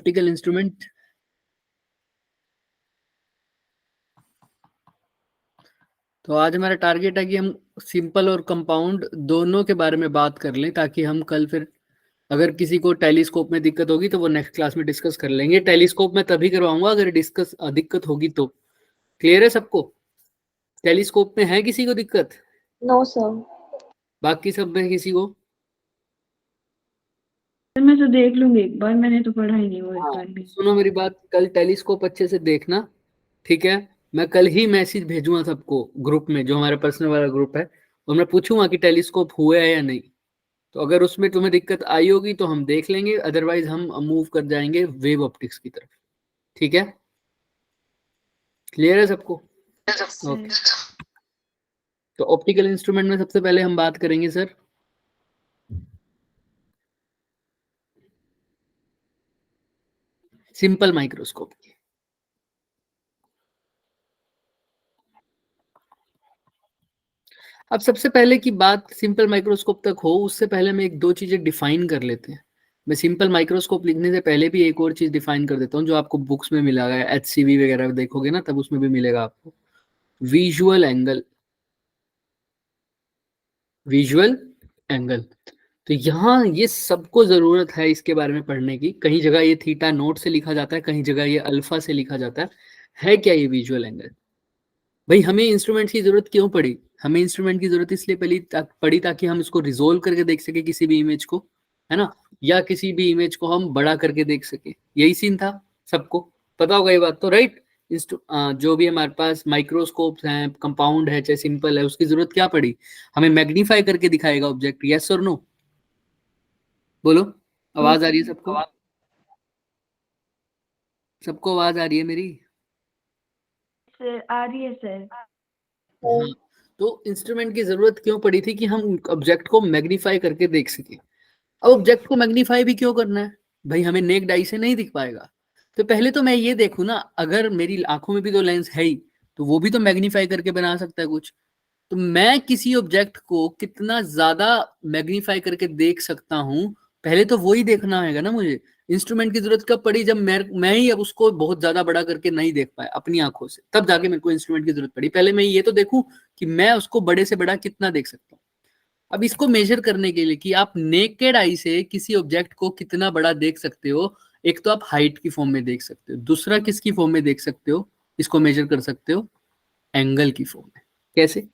Optical instrument. तो आज हमारा टारगेट है कि हम सिंपल और कंपाउंड दोनों के बारे में बात कर लें, ताकि हम कल फिर अगर किसी को टेलीस्कोप में दिक्कत होगी तो वो नेक्स्ट क्लास में डिस्कस कर लेंगे। टेलीस्कोप में तभी करवाऊंगा अगर दिक्कत होगी तो। क्लियर है सबको? टेलीस्कोप में है किसी को दिक्कत? No sir. बाकी सब में किसी को? मैं तो देख लूंगी एक बार, मैंने तो पढ़ा ही नहीं वो एक हाँ, बार भी। सुनो मेरी बात, कल टेलीस्कोप अच्छे से देखना, ठीक है? मैं कल ही मैसेज भेजूंगा सबको ग्रुप में, जो हमारा पर्सनल वाला ग्रुप है, और मैं पूछूंगा कि टेलीस्कोप हुआ है या नहीं। तो अगर उसमें तुम्हें दिक्कत आई होगी तो हम देख लेंगे, अदरवाइज हम मूव कर जाएंगे वेव ऑप्टिक्स की तरफ। ठीक है? क्लियर है सबको? ओके। तो ऑप्टिकल इंस्ट्रूमेंट में सबसे पहले हम बात करेंगे सर सिंपल माइक्रोस्कोप की। अब सबसे पहले की बात सिंपल माइक्रोस्कोप तक हो, उससे पहले मैं एक दो चीजें डिफाइन कर लेते हैं। मैं सिंपल माइक्रोस्कोप लिखने से पहले भी एक और चीज डिफाइन कर देता हूँ, जो आपको बुक्स में मिला है, HCV वगैरह देखोगे ना तब उसमें भी मिलेगा आपको। Visual angle. Visual angle. तो यहाँ ये सबको जरूरत है इसके बारे में पढ़ने की। कहीं जगह ये थीटा नोट से लिखा जाता है, कहीं जगह ये अल्फा से लिखा जाता है क्या ये विजुअल एंगल? भाई हमें इंस्ट्रूमेंट की जरूरत क्यों पड़ी? हमें इंस्ट्रूमेंट की जरूरत इसलिए पड़ी ताकि हम इसको रिजोल्व करके देख सके किसी भी इमेज को, है ना? या किसी भी इमेज को हम बड़ा करके देख सके। यही सीन था। सबको पता होगा ये बात तो, राइट? जो भी हमारे पास माइक्रोस्कोप्स हैं, कंपाउंड है चाहे सिंपल है, उसकी जरूरत क्या पड़ी? हमें मैग्नीफाई करके दिखाएगा ऑब्जेक्ट। यस और नो? बोलो। आवाज आ रही है सबको? सबको आवाज आ रही है मेरी? सर आ रही है सर। हाँ। तो इंस्ट्रूमेंट की जरूरत क्यों पड़ी थी? कि हम ऑब्जेक्ट को मैग्नीफाई करके देख सके। अब ऑब्जेक्ट को मैग्नीफाई भी क्यों करना है? भाई हमें नेक्ड आई से नहीं दिख पाएगा। तो पहले तो मैं ये देखूं ना, अगर मेरी आंखों में भी तो लेंस है ही, तो वो भी तो मैग्नीफाई करके बना सकता है कुछ। तो मैं किसी ऑब्जेक्ट को कितना ज्यादा मैग्नीफाई करके देख सकता हूं, पहले तो वो ही देखना है ना मुझे। इंस्ट्रूमेंट की जरूरत कब पड़ी? जब मैं ही अब उसको बहुत ज्यादा बड़ा करके नहीं देख पाया अपनी आंखों से, तब जाके मेरे को इंस्ट्रूमेंट की जरूरत पड़ी। पहले मैं ये तो देखूं कि मैं उसको बड़े से बड़ा कितना देख सकता हूँ। अब इसको मेजर करने के लिए कि आप नेकेड आई से किसी ऑब्जेक्ट को कितना बड़ा देख सकते हो, एक तो आप हाइट की फॉर्म में देख सकते हो, दूसरा किसकी फॉर्म में देख सकते हो इसको मेजर कर सकते हो? एंगल की फॉर्म में। कैसे?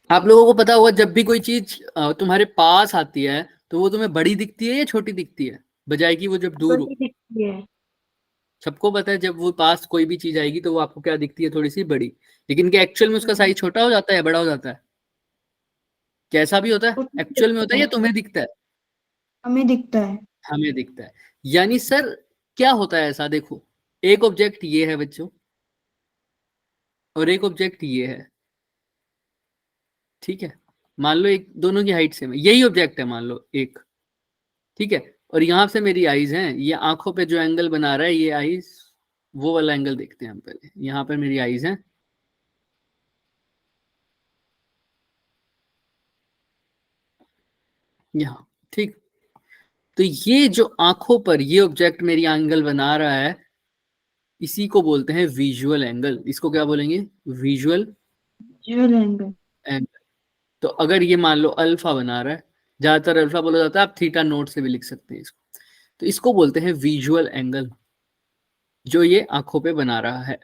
आप लोगों को पता होगा, जब भी कोई चीज तुम्हारे पास आती है तो वो तुम्हें बड़ी दिखती है या छोटी दिखती है, बजाय कि वो जब दूर हो? बड़ी दिखती है। सबको पता है जब वो पास कोई भी चीज आएगी तो वो आपको क्या दिखती है? थोड़ी सी बड़ी। लेकिन क्या एक्चुअल में उसका साइज छोटा हो जाता है, बड़ा हो जाता है? कैसा भी होता है? छोटी एक्चुअल में होता दिखती है या है। तुम्हें दिखता है? हमें दिखता है। हमें दिखता है। यानी सर क्या होता है ऐसा? देखो, एक ऑब्जेक्ट ये है बच्चों, और एक ऑब्जेक्ट ये है, ठीक है? मान लो एक दोनों की हाइट सेम है, यही ऑब्जेक्ट है मान लो एक, ठीक है? और यहां से मेरी आईज हैं, ये आंखों पे जो एंगल बना रहा है ये आईज, वो वाला एंगल देखते हैं हम पहले। यहाँ पर मेरी आईज हैं, यहाँ, ठीक? तो ये जो आंखों पर ये ऑब्जेक्ट मेरी एंगल बना रहा है, इसी को बोलते हैं विजुअल एंगल। इसको क्या बोलेंगे? Visual visual angle. एंगल। तो अगर ये मान लो अल्फा बना रहा है, ज्यादातर अल्फा बोला जाता है, आप थीटा नोट से भी लिख सकते हैं इसको। तो इसको बोलते हैं विजुअल एंगल, जो ये आंखों पे बना रहा है।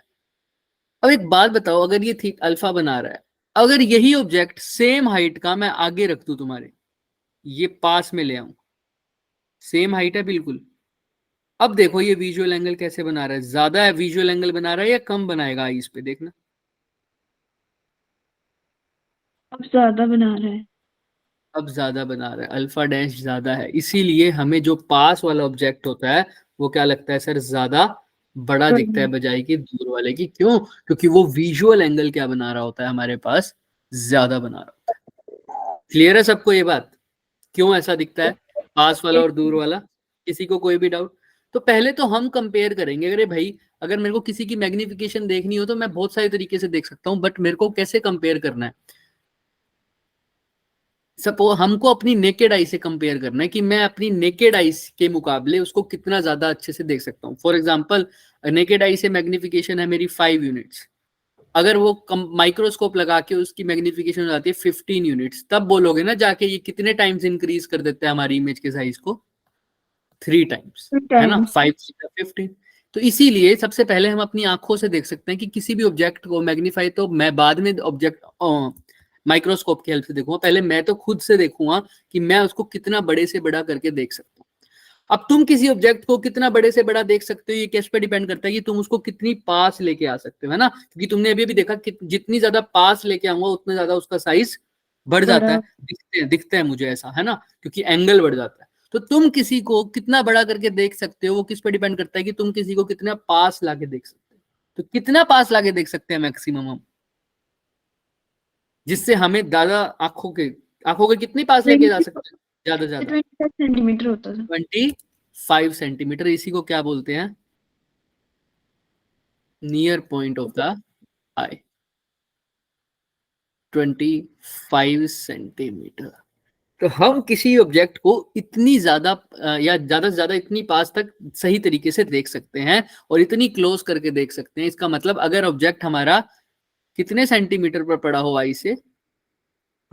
अब एक बात बताओ, अगर ये थी अल्फा बना रहा है, अगर यही ऑब्जेक्ट सेम हाइट का मैं आगे रख दूं तुम्हारे, ये पास में ले आऊं, सेम हाइट है बिल्कुल, अब देखो ये विजुअल एंगल कैसे बना रहा है? ज्यादा है विजुअल एंगल बना रहा है या कम बनाएगा इस पे? देखना। अब ज्यादा बना रहा है। अब ज्यादा बना रहा है, अल्फा डैश ज्यादा है, इसीलिए हमें जो पास वाला ऑब्जेक्ट होता है वो क्या लगता है सर? ज्यादा बड़ा दिखता है बजाय कि दूर वाले की। क्यों? क्योंकि वो विजुअल एंगल क्या बना रहा होता है हमारे पास? ज्यादा बना रहा होता है। क्लियर है सबको ये बात? क्यों ऐसा दिखता है पास वाला और दूर वाला? किसी को कोई भी डाउट? तो पहले तो हम कंपेयर करेंगे। अरे भाई, अगर मेरे को किसी की मैग्निफिकेशन देखनी हो तो मैं बहुत सारे तरीके से देख सकता हूँ, बट मेरे को कैसे कंपेयर करना है? सपोज हमको अपनी नेकेड आई से कंपेयर करना है कि मैं अपनी नेकेड आई के मुकाबले उसको कितना ज्यादा अच्छे से देख सकता हूँ। फॉर एग्जाम्पल नेकेड आई से मैग्निफिकेशन है मेरी 5 यूनिट्स, अगर वो माइक्रोस्कोप लगा के उसकी मैग्निफिकेशन हो जाती है 15 यूनिट्स, तब बोलोगे ना जाके ये कितने टाइम्स इंक्रीज कर देते हैं हमारी इमेज के साइज को, 3 टाइम्स, है ना, 5 15। तो इसीलिए सबसे पहले हम अपनी आंखों से देख सकते हैं कि किसी भी ऑब्जेक्ट को मैग्नीफाई, तो मैं बाद में ऑब्जेक्ट माइक्रोस्कोप की हेल्प से देखूंगा, पहले मैं तो खुद से देखूंगा कि मैं उसको कितना बड़े से बड़ा करके देख सकता हूँ। अब तुम किसी ऑब्जेक्ट को कितना बड़े से बड़ा देख सकते हो, ये किस पे डिपेंड करता है कि तुम उसको कितनी पास लेके आ सकते हो, है ना, क्योंकि तुमने अभी भी देखा कि जितनी ज्यादा पास लेके आऊंगा उतना ज्यादा उसका साइज बढ़ जाता है, दिखते हैं मुझे ऐसा, है ना, क्योंकि एंगल बढ़ जाता है। तो तुम किसी को कितना बड़ा करके देख सकते हो, वो किस पे डिपेंड करता है कि तुम किसी को कितना पास लाके देख सकते हो। तो कितना पास लाके देख सकते हैं मैक्सिमम हम, जिससे हमें ज्यादा आंखों के कितनी पास लेके जा सकते हैं, ज्यादा ज्यादा 25 सेंटीमीटर होता था। 25 सेंटीमीटर, इसी को क्या बोलते हैं, near point of the I, 25 centimetre. तो हम किसी ऑब्जेक्ट को इतनी ज्यादा या ज्यादा से ज्यादा इतनी पास तक सही तरीके से देख सकते हैं और इतनी क्लोज करके देख सकते हैं। इसका मतलब अगर ऑब्जेक्ट हमारा कितने सेंटीमीटर पर पड़ा हो आई से,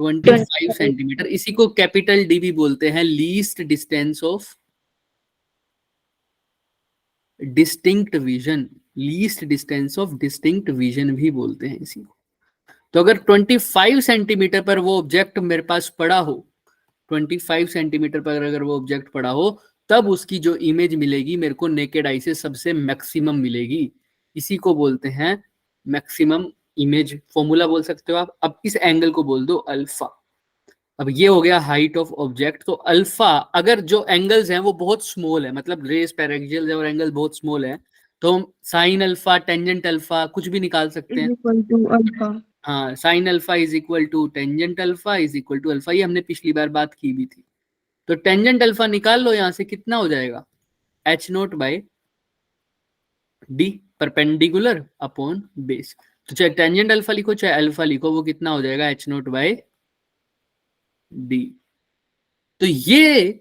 25 सेंटीमीटर, इसी को कैपिटल डी भी बोलते हैं, least distance of distinct vision, least distance of distinct vision भी बोलते हैं इसी को। तो अगर 25 सेंटीमीटर पर वो ऑब्जेक्ट मेरे पास पड़ा हो, 25 सेंटीमीटर पर अगर वो ऑब्जेक्ट पड़ा हो, तब उसकी जो इमेज मिलेगी मेरे को नेकेड आई से सबसे मैक्सिमम मिलेगी। इसी को बोलते हैं मैक्सिमम इमेज, फॉर्मूला बोल सकते हो आप। अब इस एंगल को बोल दो अल्फा। अब ये हो गया हाइट ऑफ ऑब्जेक्ट। तो अल्फा, अगर जो एंगल्स हैं वो बहुत स्मॉल है, मतलब रेस पैरेक्सियल और एंगल बहुत स्मॉल है, तो हम साइन अल्फा, टेंजेंट अल्फा कुछ भी निकाल सकते हैं। अल्फा। हाँ, sine alpha is equal to tangent alpha is equal to alpha, ये हमने पिछली बार बात की भी थी। तो टेंजेंट अल्फा निकाल लो, यहां से कितना हो जाएगा, H nought by D, perpendicular upon base. तो चाहे टेंजेंट अल्फा लिखो चाहे अल्फा लिखो, वो कितना हो जाएगा, एच नोट बाई डी। तो ये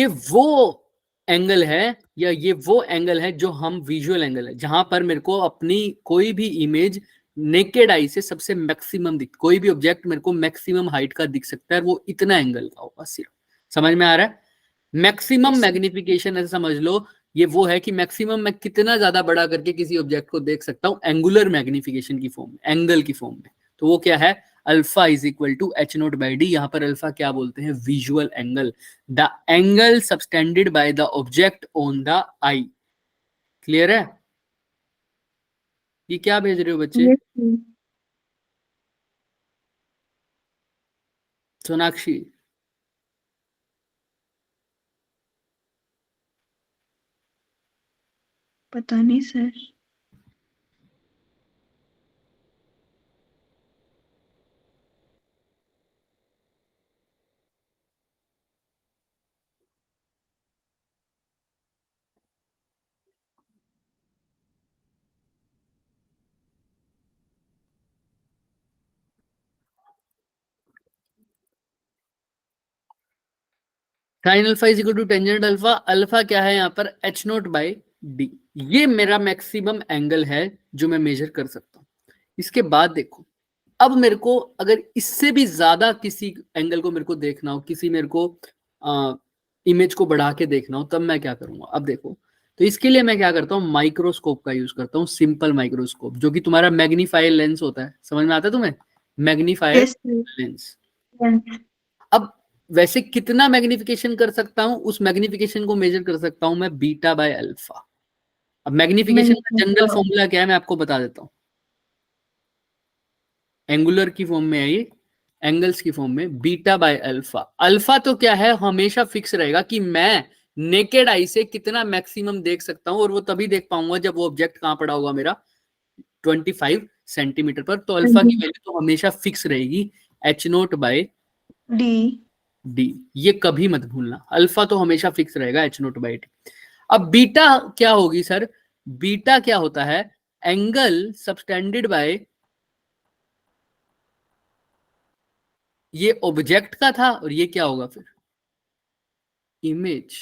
वो एंगल है, या ये वो एंगल है जो हम विजुअल एंगल है, जहां पर मेरे को अपनी कोई भी इमेज नेकेड आई से सबसे मैक्सिमम दिख, कोई भी ऑब्जेक्ट मेरे को मैक्सिमम हाइट का दिख सकता है, वो इतना एंगल का होगा सिर्फ। समझ में आ रहा है? मैक्सिमम मैग्निफिकेशन ऐसे समझ लो, ये वो है कि मैक्सिमम मैं कितना ज्यादा बड़ा करके किसी ऑब्जेक्ट को देख सकता हूं एंगुलर मैग्निफिकेशन की फॉर्म में, एंगल की फॉर्म में। तो वो क्या है, alpha is equal to H nought by D. यहां पर अल्फा क्या बोलते हैं, visual angle, the angle subtended by the object on the eye. Clear है? ये क्या भेज रहे हो बच्चे? सोनाक्षी, पता नहीं sir. Sine alpha is equal to tangent alpha, alpha क्या है यहाँ पर, एच नोट बाई डी। ये मेरा मैक्सिमम एंगल है जो मैं मेजर कर सकता हूँ। इसके बाद देखो, अब मेरे को अगर इससे भी ज्यादा किसी एंगल को मेरे को देखना हो, किसी मेरे को इमेज को बढ़ा के देखना हो, तब मैं क्या करूंगा। अब देखो, तो इसके लिए मैं क्या करता हूँ, माइक्रोस्कोप का यूज करता हूँ, सिंपल माइक्रोस्कोप, जो कि तुम्हारा मैग्नीफायर लेंस होता है। समझ में आता है तुम्हें, मैग्नीफायर लेंस। अब वैसे कितना मैग्निफिकेशन कर सकता हूं, उस मैग्निफिकेशन को मेजर कर सकता हूं मैं बीटा बाय अल्फा। अब मैग्निफिकेशन का जनरल फॉर्मूला क्या है, मैं आपको बता देता हूं। एंगुलर की फॉर्म में है ये, एंगल्स की फॉर्म में, बीटा बाय अल्फा। अल्फा तो क्या है, हमेशा फिक्स रहेगा कि मैं नेकेड आई से कितना मैक्सिमम देख सकता हूं, और वो तभी देख पाऊंगा जब वो ऑब्जेक्ट कहां पड़ा होगा मेरा, 25 सेंटीमीटर पर। तो अल्फा की वैल्यू तो हमेशा फिक्स रहेगी, H nought by D. D. ये कभी मत भूलना, अल्फा तो हमेशा फिक्स रहेगा, एच नोट बाई डी। अब बीटा क्या होगी सर, बीटा क्या होता है, एंगल सबटेंडेड बाय ये ऑब्जेक्ट का था और ये क्या होगा फिर, इमेज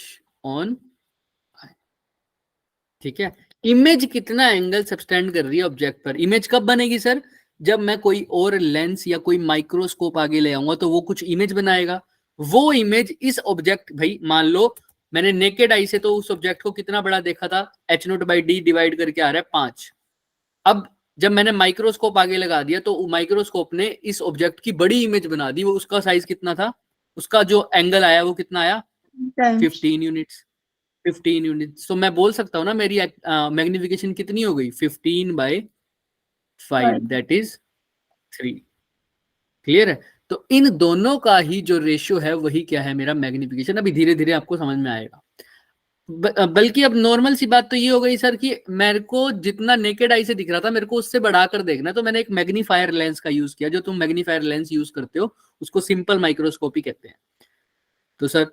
ऑन, ठीक है। इमेज कितना एंगल सबटेंड कर रही है ऑब्जेक्ट पर। इमेज कब बनेगी सर, जब मैं कोई और लेंस या कोई माइक्रोस्कोप आगे ले आऊंगा तो वो कुछ इमेज बनाएगा। वो इमेज इस ऑब्जेक्ट, भाई मान लो मैंने नेकेड आई से तो उस ऑब्जेक्ट को कितना बड़ा देखा था, h0/d डिवाइड करके आ रहा है 5। अब जब मैंने माइक्रोस्कोप आगे लगा दिया तो माइक्रोस्कोप ने इस ऑब्जेक्ट की बड़ी इमेज बना दी। वो उसका साइज कितना था, उसका जो एंगल आया वो कितना आया, टाइम्स 15 यूनिट्स। 15 यूनिट्स, तो मैं बोल सकता हूँ ना मेरी मैग्निफिकेशन कितनी हो गई, 15/5, 5। That is 3। क्लियर है। तो इन दोनों का ही जो रेशियो है वही क्या है, मेरा मैग्निफिकेशन। अभी धीरे धीरे आपको समझ में आएगा। बल्कि अब नॉर्मल सी बात तो ये हो गई सर कि मेरे को जितना नेकेड आई से दिख रहा था मेरे को उससे बढ़ाकर देखना है, तो मैंने एक मैग्नीफायर लेंस का यूज किया। जो तुम मैग्नीफायर लेंस यूज करते हो उसको सिंपल माइक्रोस्कोपी कहते हैं। तो सर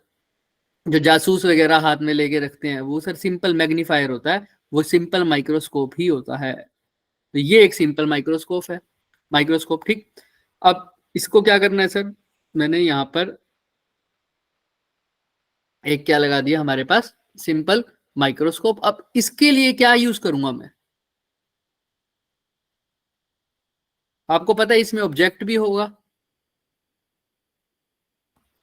जो जासूस वगैरह हाथ में लेके रखते हैं वो सर सिंपल मैग्नीफायर होता है, वो सिंपल माइक्रोस्कोप ही होता है। तो ये एक सिंपल माइक्रोस्कोप है, माइक्रोस्कोप, ठीक। अब इसको क्या करना है सर, मैंने यहां पर एक क्या लगा दिया हमारे पास, सिंपल माइक्रोस्कोप। अब इसके लिए क्या यूज करूंगा मैं, आपको पता है इसमें ऑब्जेक्ट भी होगा,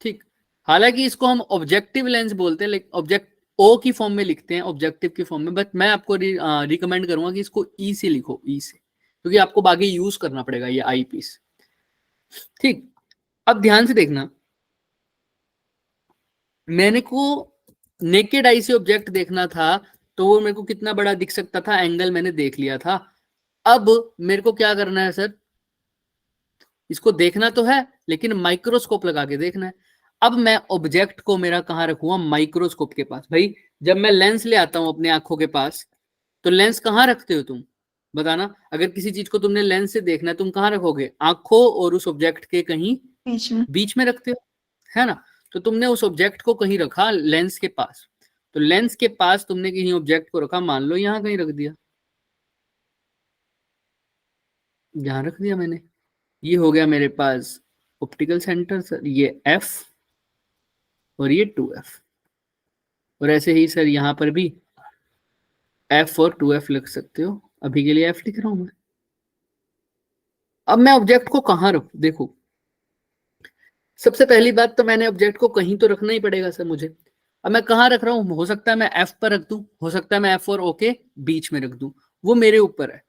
ठीक। हालांकि इसको हम ऑब्जेक्टिव लेंस बोलते हैं, लेकिन ऑब्जेक्ट ओ की फॉर्म में लिखते हैं, ऑब्जेक्टिव की फॉर्म में। बट मैं आपको रिकमेंड करूंगा कि इसको ई से लिखो, ई से, क्योंकि आपको बाकी यूज करना पड़ेगा ये आई पीस, ठीक। अब ध्यान से देखना, मैंने को नेकेड आई से ऑब्जेक्ट देखना था तो वो मेरे को कितना बड़ा दिख सकता था, एंगल मैंने देख लिया था। अब मेरे को क्या करना है सर, इसको देखना तो है लेकिन माइक्रोस्कोप लगा के देखना है। अब मैं ऑब्जेक्ट को मेरा कहां रखूंगा, माइक्रोस्कोप के पास। भाई जब मैं लेंस ले आता हूं अपने आंखों के पास, तो लेंस कहाँ रखते हो तुम, बताना। अगर किसी चीज को तुमने लेंस से देखना है तुम कहाँ रखोगे, आंखों और उस ऑब्जेक्ट के कहीं बीच में। बीच में रखते हो, है ना। तो तुमने उस ऑब्जेक्ट को कहीं रखा लेंस के पास, तो लेंस के पास तुमने कहीं ऑब्जेक्ट को रखा, मान लो यहां कहीं रख दिया, यहां रख दिया मैंने। ये हो गया मेरे पास ऑप्टिकल सेंटर सर, ये एफ और ये 2f। और ऐसे ही सर यहाँ पर भी f और 2f लिख सकते हो, अभी के लिए f लिख रहा हूं मैं। अब मैं ऑब्जेक्ट को कहाँ रखूं, देखो सबसे पहली बात तो मैंने ऑब्जेक्ट को कहीं तो रखना ही पड़ेगा सर मुझे। अब मैं कहाँ रख रहा हूँ, हो सकता है मैं f पर रख दूं, हो सकता है मैं f और o के बीच में रख दूं, वो मेरे ऊपर है।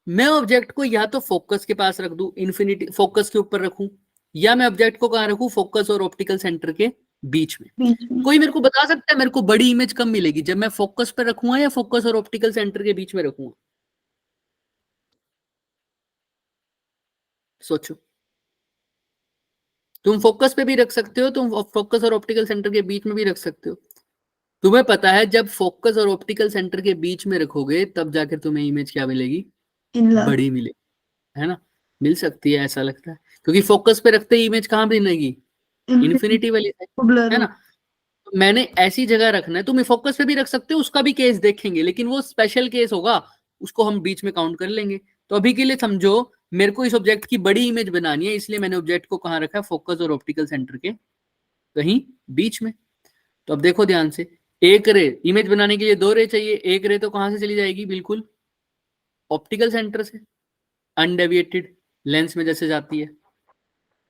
मैं ऑब्जेक्ट को या तो फोकस के पास रख दूं, इन्फिनिटी फोकस के ऊपर रखूं, या मैं ऑब्जेक्ट को कहाँ रखूं, फोकस और ऑप्टिकल सेंटर के बीच में। बीच में। कोई मेरे को बता सकता है मेरे को बड़ी इमेज कब मिलेगी, जब मैं फोकस पर रखूंगा या फोकस और ऑप्टिकल सेंटर के बीच में रखूंगा, सोचो। तुम फोकस पे भी रख सकते हो, तुम फोकस और ऑप्टिकल सेंटर के बीच में भी रख सकते हो। तुम्हें पता है जब फोकस और ऑप्टिकल सेंटर के बीच में रखोगे तब जाकर तुम्हें इमेज क्या मिलेगी, इनला। बड़ी मिलेगी, है ना। मिल सकती है ऐसा लगता है, क्योंकि फोकस पे रखते ही इमेज कहाँ मिलेगी, इन्फिनिटी इन्फिनिटी वाली साइड, को ब्लर है हो। ना। तो मैंने ऐसी जगह रखना है, तुम फोकस पे भी रख सकते हो, उसका भी केस देखेंगे, लेकिन वो स्पेशल केस होगा, उसको हम बीच में काउंट कर लेंगे। तो अभी के लिए समझो मेरे को इस ऑब्जेक्ट की बड़ी इमेज बनानी है, इसलिए मैंने ऑब्जेक्ट को कहाँ रखा है, फोकस और ऑप्टिकल सेंटर के कहीं बीच में। तो अब देखो ध्यान से, एक रे इमेज बनाने के लिए दो रे चाहिए, एक रे तो कहां से चली जाएगी, बिल्कुल ऑप्टिकल सेंटर से, अनडेविएटेड लेंस में जैसे जाती है।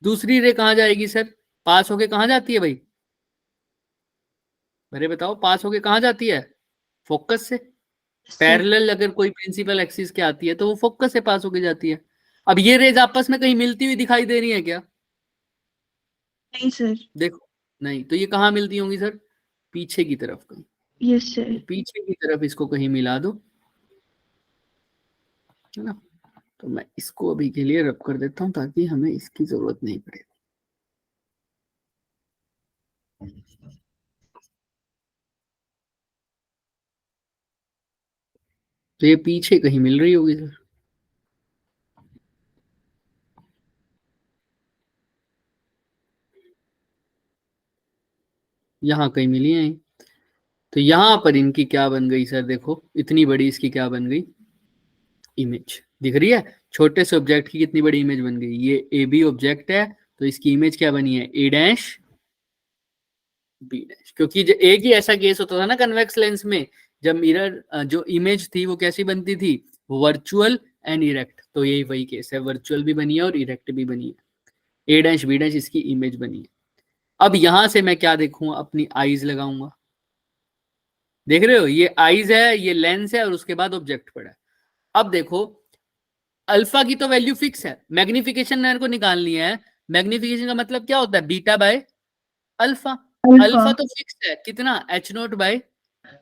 दूसरी रे कहां जाएगी सर, पास होके कहां जाती है भाई, अरे बताओ, पास होके कहां जाती है, फोकस से। से। पैरेलल अगर कोई प्रिंसिपल एक्सिस के आती है तो वो फोकस से पास होके जाती है। अब ये रेज आपस में कहीं मिलती हुई दिखाई दे रही है क्या, नहीं सर। देखो नहीं, तो ये कहाँ मिलती होंगी सर, पीछे की तरफ कहीं। Yes sir. तो पीछे की तरफ इसको कहीं मिला दो, है ना। तो मैं इसको अभी के लिए रब कर देता हूं ताकि हमें इसकी जरूरत नहीं पड़े। तो ये पीछे कहीं मिल रही होगी सर, यहाँ कहीं मिली है। तो यहां पर इनकी क्या बन गई सर, देखो इतनी बड़ी इसकी क्या बन गई, इमेज। दिख रही है? छोटे से ऑब्जेक्ट की कितनी बड़ी इमेज बन गई। ये ए बी ऑब्जेक्ट है तो इसकी इमेज क्या बनी है, ए डैश बी डैश। क्योंकि एक ही ऐसा केस होता था ना कन्वेक्स लेंस में, जब मिरर जो इमेज थी वो कैसी बनती थी, वर्चुअल एंड इरेक्ट। तो यही वही केस है, वर्चुअल भी बनी है और इरेक्ट भी बनी है। ए डैश बी डैश इसकी इमेज बनी है। अब यहां से मैं क्या देखूंगा, अपनी आईज लगाऊंगा। देख रहे हो, ये आईज है, ये लेंस है और उसके बाद ऑब्जेक्ट पड़ा है। अब देखो अल्फा की तो वैल्यू फिक्स है, मैग्निफिकेशन मेरे को निकालनी है। मैग्निफिकेशन का मतलब क्या होता है, बीटा बाय अल्फा। अल्फा तो फिक्स है, कितना, एच नोट बाय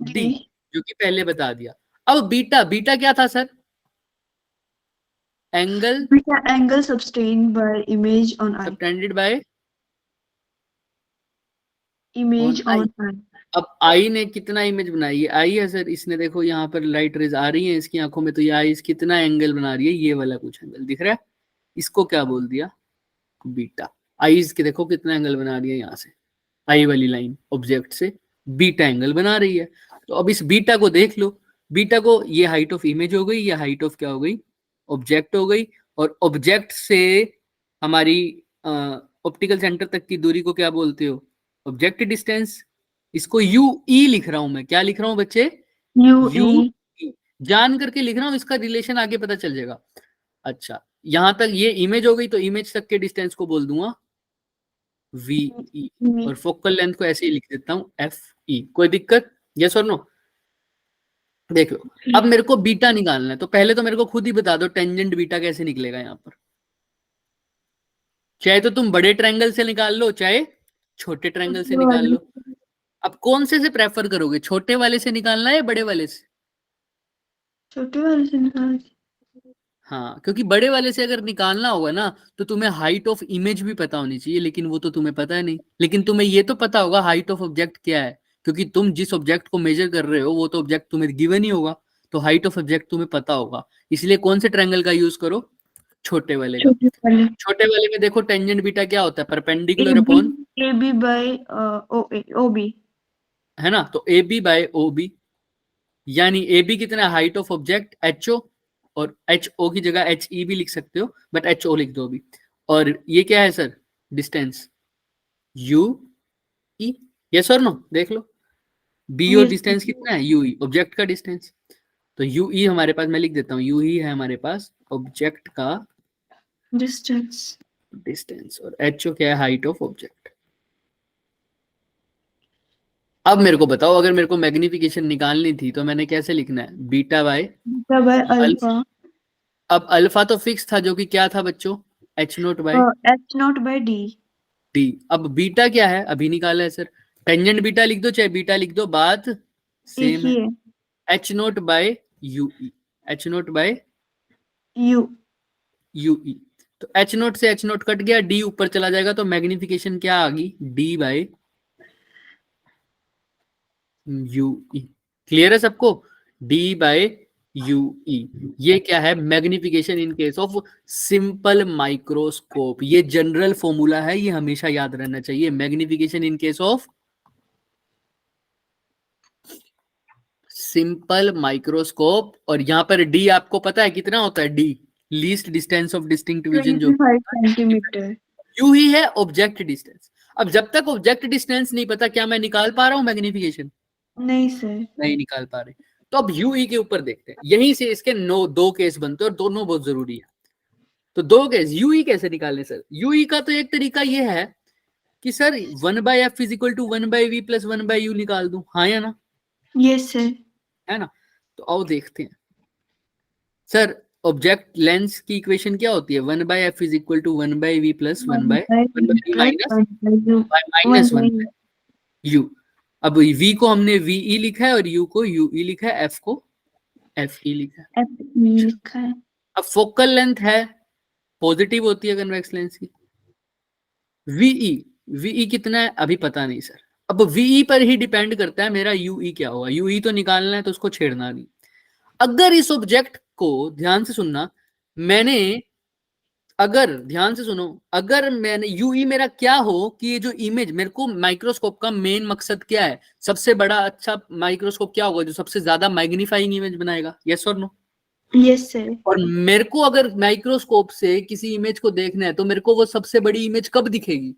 डी, जो कि पहले बता दिया। अब बीटा, बीटा क्या था sir, angle beta angle subtend by image on eye, subtended by image eye. On eye. अब आई ने कितना इमेज बनाई है, आई है सर, इसने देखो यहाँ पर लाइट रेज आ रही है इसकी आंखों में, तो ये आई कितना एंगल बना रही है, ये वाला कुछ एंगल दिख रहा है, इसको क्या बोल दिया, बीटा। आईज के देखो कितना एंगल बना रही है, यहाँ से आई वाली लाइन ऑब्जेक्ट से बीटा एंगल बना रही है। तो अब इस बीटा को देख लो, बीटा को, ये हाइट ऑफ इमेज हो गई, ये हाइट ऑफ क्या हो गई, ऑब्जेक्ट हो गई। और ऑब्जेक्ट से हमारी ऑप्टिकल सेंटर तक की दूरी को क्या बोलते हो, ऑब्जेक्ट डिस्टेंस। इसको यू ई लिख रहा हूं मैं, क्या लिख रहा हूं बच्चे, यू यू ई। ई, जान करके लिख रहा हूं, इसका रिलेशन आगे पता चल जाएगा। अच्छा, यहां तक ये इमेज हो गई, तो इमेज तक के डिस्टेंस को बोल दूंगा वी ई, और फोकल लेंथ को ऐसे ही लिख देता हूं एफ ई। कोई दिक्कत, यस और नो। देख लो, अब मेरे को बीटा निकालना है, तो पहले तो मेरे को खुद ही बता दो टेंजेंट बीटा कैसे निकलेगा यहाँ पर। चाहे तो तुम बड़े ट्रायंगल से निकाल लो, चाहे छोटे ट्रायंगल से निकाल लो। अब कौन से प्रेफर करोगे, छोटे वाले से निकालना है या बड़े वाले से? छोटे वाले से निकाल। हाँ, क्योंकि बड़े वाले से अगर निकालना होगा ना, तो तुम्हें हाइट ऑफ इमेज भी पता होनी चाहिए, लेकिन वो तो तुम्हें पता है नहीं। लेकिन तुम्हें ये तो पता होगा हाइट ऑफ ऑब्जेक्ट क्या है, क्योंकि तुम जिस ऑब्जेक्ट को मेजर कर रहे हो वो तो ऑब्जेक्ट तुम्हें गिवन ही होगा, तो हाइट ऑफ ऑब्जेक्ट तुम्हें पता होगा। इसलिए कौन से ट्रायंगल का यूज करो, छोटे वाले का। छोटे वाले। छोटे वाले में देखो टेंजेंट बीटा क्या होता है, perpendicular A upon, B by O B, है ना, तो A B by O B, यानी ए बी कितना है, height of object H O, और एच ओ की जगह एच ई भी लिख सकते हो, बट एच ओ लिख दो अभी। और ये क्या है sir, distance you E, yes और नो, देख लो बी और डिस्टेंस कितना है, यू ई, ऑब्जेक्ट का डिस्टेंस। तो यू ई हमारे पास, मैं लिख देता हूँ, यू ई है हमारे पास ऑब्जेक्ट का डिस्टेंस, डिस्टेंस, और एच ओ क्या है, हाइट ऑफ ऑब्जेक्ट। अब मेरे को बताओ, अगर मेरे को मैग्निफिकेशन निकालनी थी तो मैंने कैसे लिखना है, बीटा बाय अल्फा। अब अल्फा तो फिक्स था, जो कि क्या था बच्चों, H nought by H nought by D. D. अब बीटा क्या है, अभी निकाला है सर, टेंजेंट बीटा लिख दो चाहे बीटा लिख दो, बात सेम है। H nought by U E, H nought by U E. तो एच नोट से एच नोट कट गया, डी ऊपर चला जाएगा, तो मैग्निफिकेशन क्या आ गई, D by U E. Clear है सबको, डी बाय यू ई। ये क्या है, magnification in case of simple microscope. ये जनरल फॉर्मूला है, ये हमेशा याद रहना चाहिए, magnification in case of simple microscope. और यहां पर डी आपको पता है कितना होता है, D least distance of distinct vision, जो 25 सेंटीमीटर। यू ही है ऑब्जेक्ट डिस्टेंस। अब जब तक ऑब्जेक्ट डिस्टेंस नहीं पता, क्या मैं निकाल पा रहा हूं मैग्निफिकेशन, नहीं सर, नहीं निकाल पा रहे। तो अब यूई के ऊपर देखते हैं, यहीं से इसके दो केस बनते हैं और दोनों बहुत जरूरी है। तो दो केस, यूई कैसे निकालने सर, यूई का तो एक तरीका ये है कि sir 1/f is equal to 1/v plus 1/u निकाल दूं, हाँ या ना, यस सर, है ना। तो आओ देखते हैं सर, ऑब्जेक्ट लेंस की इक्वेशन क्या होती है, 1/f is equal to 1/v plus 1/v minus 1/u। अब v को हमने ve लिखा है और u को ue लिखा है, f को fe लिखा है। लिखा है। अब फोकल लेंथ है, पॉजिटिव होती है कन्वेक्स लेंस की। वीई कितना है अभी पता नहीं सर, अब वीई पर ही डिपेंड करता है मेरा यूई क्या होगा। यूई तो निकालना है, तो उसको छेड़ना नहीं। अगर इस ऑब्जेक्ट को ध्यान से सुनना, मैंने अगर ध्यान से सुनो, अगर मैंने यूई मेरा क्या हो कि ये जो इमेज, मेरे को माइक्रोस्कोप का मेन मकसद क्या है, सबसे बड़ा अच्छा माइक्रोस्कोप क्या होगा जो सबसे ज्यादा मैग्नीफाइंग इमेज बनाएगा, यस और नो। Yes sir. और मेरे को अगर माइक्रोस्कोप से किसी इमेज को देखना है तो मेरे को वो सबसे बड़ी इमेज कब दिखेगी?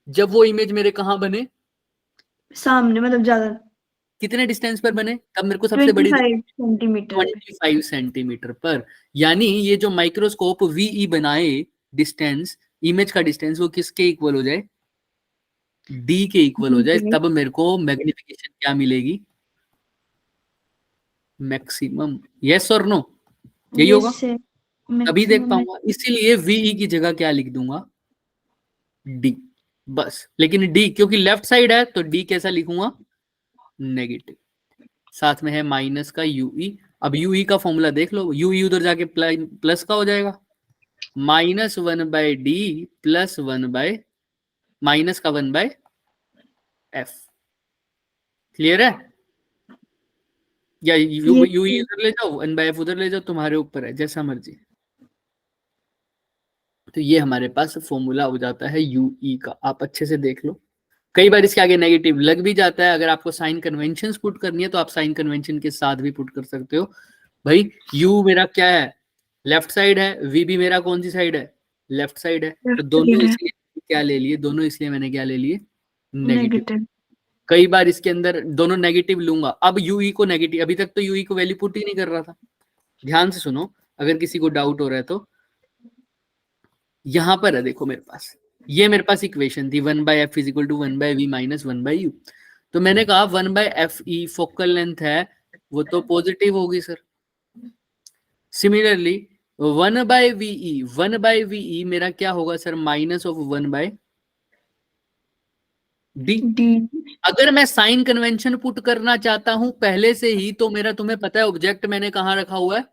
जब वो इमेज मेरे कहाँ बने, सामने, मतलब ज्यादा कितने डिस्टेंस पर बने, तब मेरे को सबसे बड़ी 25 सेंटीमीटर पे। 25 सेंटीमीटर पर। यानी ये जो माइक्रोस्कोप वीई बनाए डिस्टेंस, इमेज का डिस्टेंस, वो किसके इक्वल हो जाए? डी के इक्वल हो जाए, तब मेरे को मैग्निफिकेशन क्या मिलेगी? मैक्सिमम। यस और नो? यही होगा, यस सर। तभी देख मैक्सिमम। पाऊंगा। इसीलिए वीई की जगह क्या लिख दूंगा? डी, बस। लेकिन डी क्योंकि लेफ्ट साइड है तो डी कैसा लिखूंगा? नेगेटिव। साथ में है माइनस का यूई। अब यूई का फॉर्मूला देख लो, यूई उधर जाके प्लस का हो जाएगा, -1/d प्लस 1/, माइनस का 1/f। क्लियर है? या यूई उधर ले जाओ, 1/f उधर ले जाओ, तुम्हारे ऊपर है, जैसा मर्जी। तो ये हमारे पास फॉर्मूला हो जाता है यूई का, आप अच्छे से देख लो। कई बार इसके आगे नेगेटिव लग भी जाता है, अगर आपको साइन कन्वेंशन पुट करनी है तो आप साइन कन्वेंशन के साथ भी पुट कर सकते हो। भाई यू मेरा क्या है? लेफ्ट साइड है, वी भी मेरा कौन सी साइड है? लेफ्ट साइड है। तो दोनों इसलिए क्या ले लिए? दोनों इसलिए मैंने क्या ले लिए? नेगेटिव। कई बार इसके अंदर दोनों नेगेटिव लूंगा। अब यूई को नेगेटिव, अभी तक तो यूई को वैल्यू पुट ही नहीं कर रहा था। ध्यान से सुनो, अगर किसी को डाउट हो रहा है तो यहां पर है, देखो मेरे पास, ये मेरे पास इक्वेशन थी 1/f = 1/v - 1/u। तो मैंने कहा 1/fe फोकल लेंथ है, वो तो पॉजिटिव होगी सर। सिमिलरली 1/ve मेरा क्या होगा सर? -1/d। अगर मैं साइन कन्वेंशन पुट करना चाहता हूं पहले से ही, तो मेरा, तुम्हें पता है ऑब्जेक्ट मैंने कहां रखा हुआ है?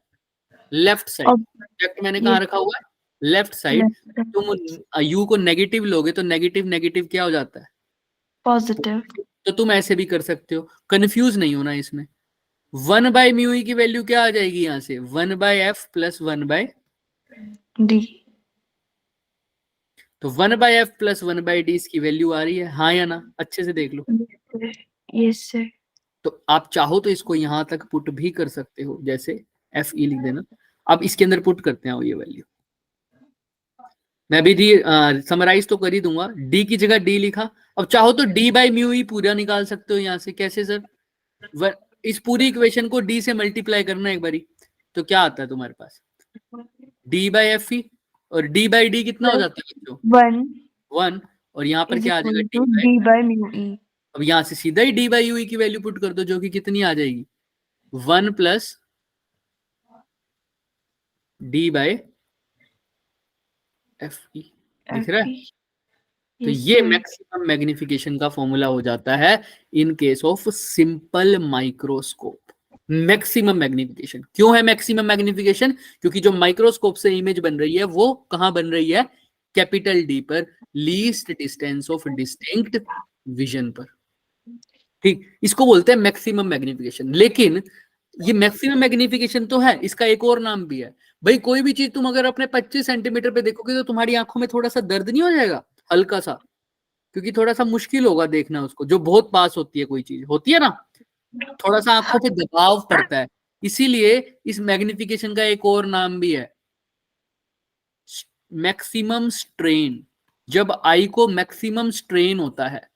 Left side. ऑब्जेक्ट मैंने कहां रखा हुआ है? Left side. तुम यू को नेगेटिव लोगे तो नेगेटिव नेगेटिव क्या हो जाता है? पॉजिटिव। तो तुम ऐसे भी कर सकते हो, कंफ्यूज नहीं होना इसमें। 1/μe की वैल्यू क्या आ जाएगी यहां से? 1/f plus 1/d। तो 1/f प्लस 1/d इसकी वैल्यू आ रही है, हाँ या ना? अच्छे से देख लो। Yes sir. तो आप चाहो तो इसको यहां तक पुट भी कर सकते हो, जैसे fe लिख देना। अब इसके अंदर पुट करते हैं ये वैल्यू। मैं भी डी समराइज तो कर ही दूंगा। डी की जगह डी लिखा। अब चाहो तो d/μe पूरा निकाल सकते हो यहां से। कैसे सर? इस पूरी इक्वेशन को डी से मल्टीप्लाई करना एक बारी, तो क्या आता है तुम्हारे पास? d/fe। और d/d कितना हो जाता है बच्चों? 1। और यहाँ पर क्या आ जाएगा? d/μe। अब यहाँ से सीधा ही d/ue की वैल्यू पुट कर दो, जो कि कितनी आ जाएगी? 1 प्लस d/fe। दिख रहा है? तो ये मैक्सिमम मैग्निफिकेशन का फॉर्मूला हो जाता है इन case of simple microscope. Maximum magnification क्यों है मैक्सिमम मैग्निफिकेशन? क्योंकि जो माइक्रोस्कोप से इमेज बन रही है वो कहां बन रही है? कैपिटल डी पर, least distance of distinct vision पर। ठीक, इसको बोलते हैं मैक्सिमम मैग्निफिकेशन। लेकिन ये मैक्सिमम मैग्निफिकेशन तो है, इसका एक और नाम भी है। भाई कोई भी चीज तुम अगर अपने 25 सेंटीमीटर पे देखोगे तो तुम्हारी आंखों में थोड़ा सा दर्द नहीं हो जाएगा? हल्का सा, क्योंकि थोड़ा सा मुश्किल होगा देखना उसको, जो बहुत पास होती है कोई चीज, होती है ना, थोड़ा सा आंखों पे दबाव पड़ता है। इसीलिए इस मैग्निफिकेशन का एक और नाम भी है, मैक्सिमम स्ट्रेन। जब आई को मैक्सिमम स्ट्रेन होता है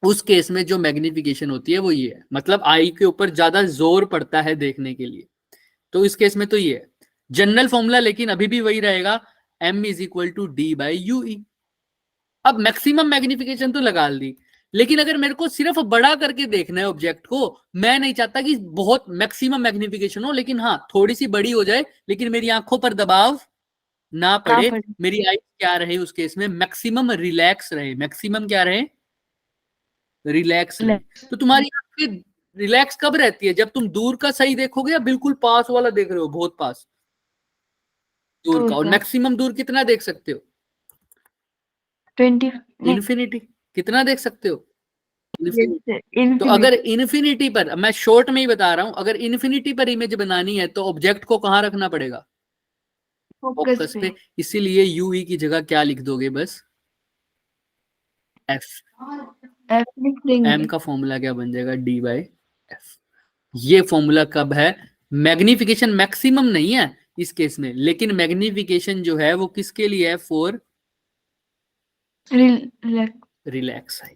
उस केस में जो मैग्निफिकेशन होती है वो ये है, मतलब आई के ऊपर ज्यादा जोर पड़ता है देखने के लिए। तो इस केस में तो ये है जनरल फॉर्मूला, लेकिन अभी भी वही रहेगा, m = d/ue। अब मैक्सिमम मैग्निफिकेशन तो लगा दी, लेकिन अगर मेरे को सिर्फ बड़ा करके देखना है ऑब्जेक्ट को, मैं नहीं चाहता कि बहुत मैक्सिमम मैग्निफिकेशन हो, लेकिन हाँ थोड़ी सी बड़ी हो जाए, लेकिन मेरी आंखों पर दबाव ना पड़े, मेरी आई क्या रहे उस केस में? मैक्सिमम रिलैक्स रहे। मैक्सिमम क्या रहे? रिलैक्स रहे। तो तुम्हारी आंखें रिलैक्स कब रहती है? जब तुम दूर का सही देखोगे या बिल्कुल पास वाला देख रहे हो? बहुत पास दूर का। और मैक्सिमम दूर कितना देख सकते हो? 20। इन्फिनिटी। कितना देख सकते हो? तो अगर इन्फिनिटी पर, मैं शॉर्ट में ही बता रहा हूं, अगर इन्फिनिटी पर इमेज बनानी है तो ऑब्जेक्ट को कहां रखना पड़ेगा? फोकस पे। इसीलिए यूई की जगह क्या लिख दोगे? बस एफ। एम का फॉर्मूला क्या बन जाएगा? d/f। ये फॉर्मूला कब है? मैग्निफिकेशन मैक्सिमम नहीं है इस केस में, लेकिन मैग्निफिकेशन जो है वो किसके लिए है? For relax I.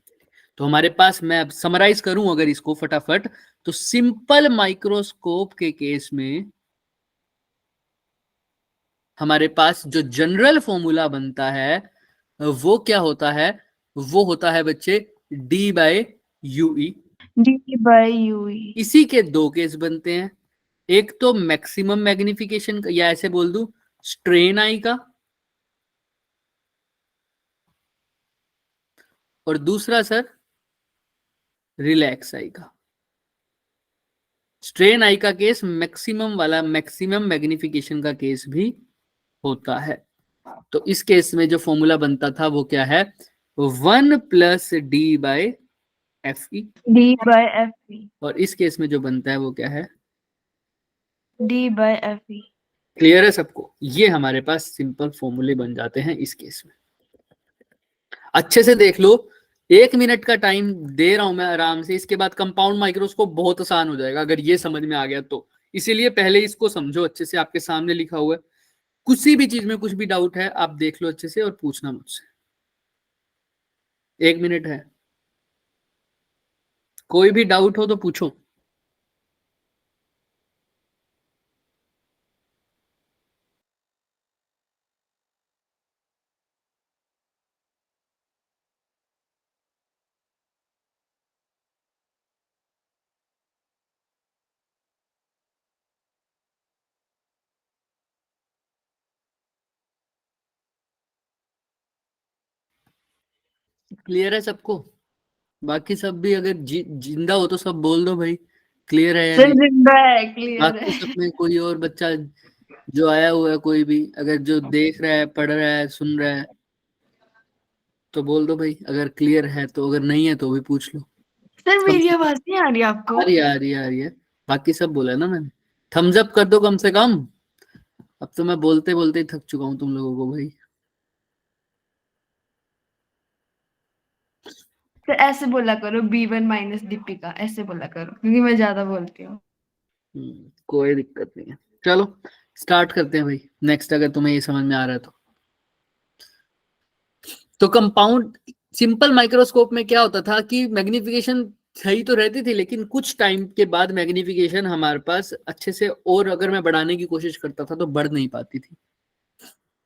तो हमारे पास, मैं अब समराइज करूं अगर इसको फटाफट, तो सिंपल माइक्रोस्कोप के केस में हमारे पास जो जनरल फॉर्मूला बनता है वो क्या होता है? वो होता है बच्चे D by U E. D by U E. इसी के दो केस बनते हैं, एक तो मैक्सिमम मैग्निफिकेशन का, या ऐसे बोल दूं स्ट्रेन आई का, और दूसरा सर रिलैक्स आई का। स्ट्रेन आई का केस मैक्सिमम वाला, मैक्सिमम मैग्निफिकेशन का केस भी होता है। तो इस केस में जो फॉर्मूला बनता था वो क्या है? 1 plus D by F E. D by F E. और इस केस में जो बनता है वो क्या है? D by F E. Clear है सबको? ये हमारे पास सिंपल फॉर्मूले बन जाते हैं इस केस में। अच्छे से देख लो, 1 मिनट का टाइम दे रहा हूं मैं आराम से, इसके बाद कंपाउंड माइक्रोस्कोप बहुत आसान हो जाएगा अगर ये समझ में आ गया तो। इसीलिए पहले इसको समझो अच्छे से, आपके सामने लिखा हुआ है। किसी भी चीज में कुछ भी डाउट है आप देख लो अच्छे से और पूछना मुझसे। 1 मिनट है, कोई भी डाउट हो तो पूछो। क्लियर है सबको? बाकी सब भी अगर जिंदा हो तो सब बोल दो भाई, क्लियर है या सर नहीं। जिंदा है, क्लियर बाकी है। सब में कोई और बच्चा जो आया हुआ है, कोई भी अगर जो देख रहा है, पढ़ रहा है, सुन रहा है, तो बोल दो भाई अगर क्लियर है तो, अगर नहीं है तो भी पूछ लो। सर कम मेरी से आवाज नहीं आ रही आपको? आ रही है, आ रही है, आ रही है। बाकी सब बोला है ना मैंने। थम्स अप कर दो कम से कम। अब तो मैं बोलते बोलते ही थक चुका हूँ तुम लोगों को भाई। सर ऐसे बोला करो, B1 माइनस दीपिका, ऐसे बोला करो क्योंकि मैं ज्यादा बोलती हूँ। कोई दिक्कत नहीं है। चलो स्टार्ट करते हैं भाई नेक्स्ट, अगर तुम्हें ये समझ में आ रहा है तो कंपाउंड सिंपल माइक्रोस्कोप में क्या होता था कि मैग्निफिकेशन सही तो रहती थी, लेकिन कुछ टाइम के बाद मैग्निफिकेशन हमारे पास अच्छे से, और अगर मैं बढ़ाने की कोशिश करता था तो बढ़ नहीं पाती थी।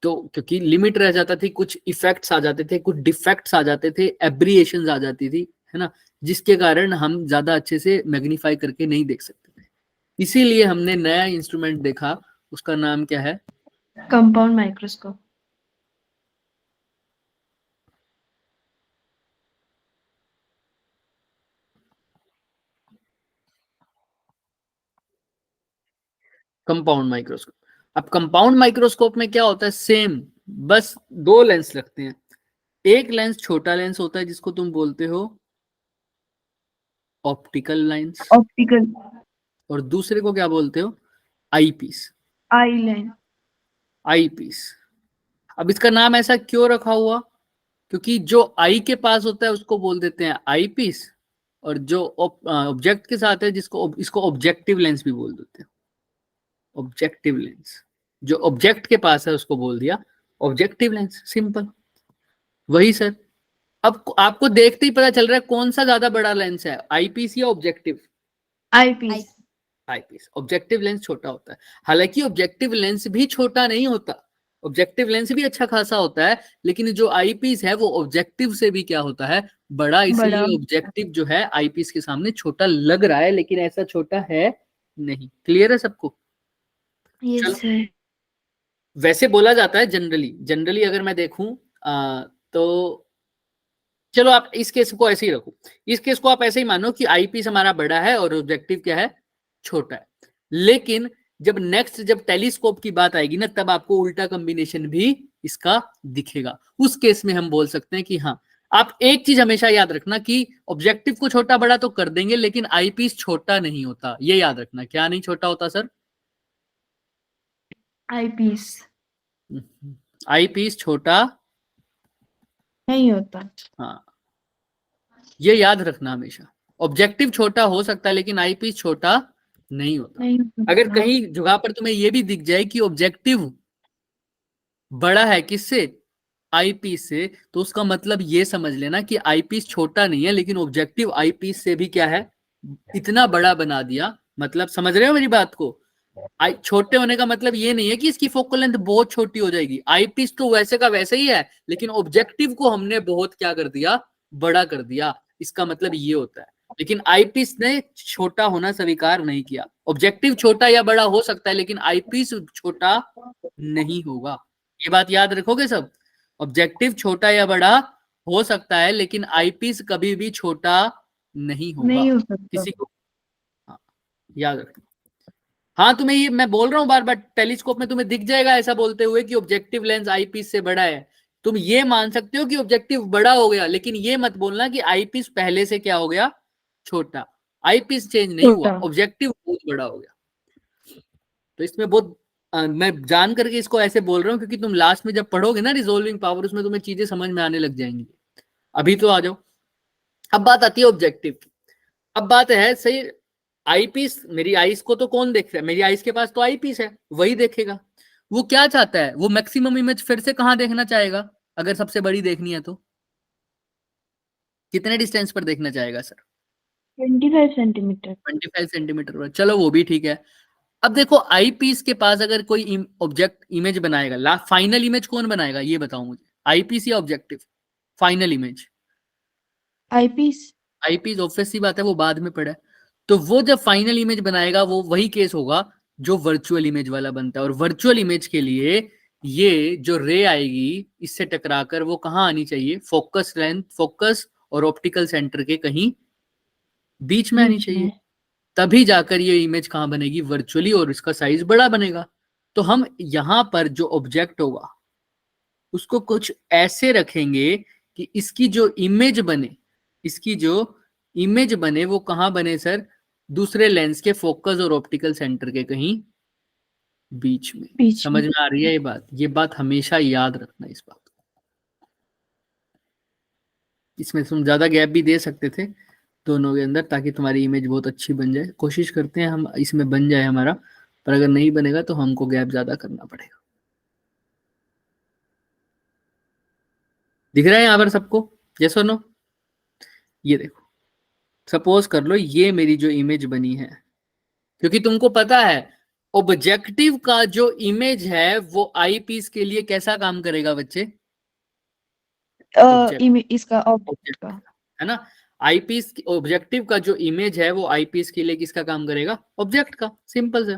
तो क्योंकि लिमिट रह जाता थी, कुछ इफेक्ट्स आ जाते थे, कुछ डिफेक्ट्स आ जाते थे, एब्रिएशंस आ जाती थी, है ना, जिसके कारण हम ज्यादा अच्छे से मैग्नीफाई करके नहीं देख सकते थे। इसीलिए हमने नया इंस्ट्रूमेंट देखा, उसका नाम क्या है? Compound microscope. Compound microscope. अब कंपाउंड माइक्रोस्कोप में क्या होता है? सेम, बस दो लेंस रखते हैं। एक लेंस छोटा लेंस होता है जिसको तुम बोलते हो ऑप्टिकल लेंस, ऑप्टिकल। और दूसरे को क्या बोलते हो? आई पीस। आई लाइन। आई पीस। अब इसका नाम ऐसा क्यों रखा हुआ? क्योंकि जो आई के पास होता है उसको बोल देते हैं आई पीस, और जो ऑब्जेक्ट के साथ है जिसको, इसको ऑब्जेक्टिव लेंस भी बोल देते हैं। ऑब्जेक्टिव लेंस, जो ऑब्जेक्ट के पास है उसको बोल दिया ऑब्जेक्टिव लेंस, सिंपल। वही सर। अब आपको देखते ही पता चल रहा है कौन सा ज्यादा बड़ा लेंस है, आईपीस या ऑब्जेक्टिव? आई पीस। आईपीस। ऑब्जेक्टिव लेंस छोटा होता है। हालांकि ऑब्जेक्टिव लेंस भी छोटा नहीं होता, ऑब्जेक्टिव लेंस भी अच्छा खासा होता है, लेकिन जो आईपीस है वो ऑब्जेक्टिव से भी क्या होता है? बड़ा। बड़ा। इसीलिए ऑब्जेक्टिव जो है आईपीस के सामने छोटा लग रहा है, लेकिन ऐसा छोटा है नहीं। क्लियर है सबको? यस चलो, सर। वैसे बोला जाता है जनरली, जनरली अगर मैं देखूं तो चलो आप इस केस को ऐसे ही रखो। इस केस को आप ऐसे ही मानो कि आईपीस हमारा बड़ा है और ऑब्जेक्टिव क्या है? छोटा है। लेकिन जब नेक्स्ट, जब टेलीस्कोप की बात आएगी ना, तब आपको उल्टा कॉम्बिनेशन भी इसका दिखेगा। उस केस में हम बोल सकते हैं कि हाँ, आप एक चीज हमेशा याद रखना कि ऑब्जेक्टिव को छोटा बड़ा तो कर देंगे, लेकिन आईपीस छोटा नहीं होता। ये याद रखना। क्या नहीं छोटा होता सर? आई पीस आईपीस छोटा नहीं होता। हाँ, ये याद रखना हमेशा। ऑब्जेक्टिव छोटा हो सकता है लेकिन आईपीस छोटा नहीं होता। नहीं हो अगर सकता। कहीं जगह पर तुम्हें ये भी दिख जाए कि ऑब्जेक्टिव बड़ा है किससे, आईपीस से, तो उसका मतलब ये समझ लेना कि आईपीस छोटा नहीं है, लेकिन ऑब्जेक्टिव आईपीस से भी क्या है, इतना बड़ा बना दिया। मतलब समझ रहे हो मेरी बात को? आई छोटे होने का मतलब ये नहीं है कि इसकी फोकल लेंथ बहुत छोटी हो जाएगी, आईपीस तो वैसे का वैसे ही है, लेकिन ऑब्जेक्टिव को हमने बहुत क्या कर दिया, बड़ा कर दिया, इसका मतलब ये होता है। लेकिन आईपीस ने छोटा होना स्वीकार नहीं किया। ऑब्जेक्टिव छोटा या बड़ा हो सकता है, लेकिन आईपीस छोटा नहीं होगा। ये बात याद रखोगे सब। ऑब्जेक्टिव छोटा या बड़ा हो सकता है, लेकिन आईपीस कभी भी छोटा नहीं होगा। नहीं हो सकता। किसी को, हाँ, याद रखना। हाँ, तुम्हें ये मैं बोल रहा हूँ बार बार, टेलीस्कोप में तुम्हें दिख जाएगा ऐसा बोलते हुए कि ऑब्जेक्टिव लेंस आईपीस से बड़ा है। तुम ये मान सकते हो कि ऑब्जेक्टिव बड़ा हो गया, लेकिन ये मत बोलना कि आईपीस पहले से क्या हो गया, छोटा। आईपीस चेंज नहीं हुआ, छोटा। ऑब्जेक्टिव बहुत बड़ा हो गया। तो इसमें बहुत मैं जान करके इसको ऐसे बोल रहा हूँ, क्योंकि तुम लास्ट में जब पढ़ोगे ना रिजोल्विंग पावर, उसमें तुम्हें चीजें समझ में आने लग जाएंगी। अभी तो आ जाओ। अब बात आती है ऑब्जेक्टिव की। अब बात है सही, आईपीस, मेरी आईज को तो कौन देख रहा है, मेरी आईज के पास तो आईपीस है, वही देखेगा। वो क्या चाहता है, वो मैक्सिमम इमेज फिर से कहां देखना चाहेगा, अगर सबसे बड़ी देखनी है तो कितने डिस्टेंस पर देखना चाहेगा सर? 25 सेंटीमीटर। 25 सेंटीमीटर पर। चलो वो भी ठीक है। अब देखो आईपीस के पास अगर कोई ऑब्जेक्ट इमेज बनाएगा, फाइनल इमेज कौन बनाएगा ये बताओ मुझे, आईपीस या objective? Final image eyepiece. Eyepiece, obvious सी बात है, वो बाद में पड़ा है। तो वो जब फाइनल इमेज बनाएगा, वो वही केस होगा जो वर्चुअल इमेज वाला बनता है। और वर्चुअल इमेज के लिए ये जो रे आएगी, इससे टकराकर वो कहाँ आनी चाहिए, फोकस लेंथ, फोकस और ऑप्टिकल सेंटर के कहीं बीच में आनी बीच चाहिए। में। तभी जाकर ये इमेज कहाँ बनेगी, वर्चुअली, और इसका साइज बड़ा बनेगा। तो हम यहां पर जो ऑब्जेक्ट होगा उसको कुछ ऐसे रखेंगे कि इसकी जो इमेज बने, इसकी जो इमेज बने वो कहां बने सर, दूसरे लेंस के फोकस और ऑप्टिकल सेंटर के कहीं बीच में। बीच समझ में। में आ रही है ये बात? ये बात हमेशा याद रखना इस बात को। इसमें तुम ज्यादा गैप भी दे सकते थे दोनों के अंदर, ताकि तुम्हारी इमेज बहुत अच्छी बन जाए। कोशिश करते हैं हम इसमें बन जाए हमारा, पर अगर नहीं बनेगा तो हमको गैप ज्यादा करना पड़ेगा। दिख रहा है यहाँ पर सबको, यस और नो? ये देखो, सपोज कर लो ये मेरी जो इमेज बनी है, क्योंकि तुमको पता है ऑब्जेक्टिव का जो इमेज है वो आई पीस के लिए कैसा काम करेगा बच्चे, ऑब्जेक्ट, इसका ऑब्जेक्ट ऑब्जेक्ट, का। है ना? आईपीस ऑब्जेक्टिव का जो इमेज है वो आईपीस के लिए किसका काम करेगा, ऑब्जेक्ट का। सिंपल से।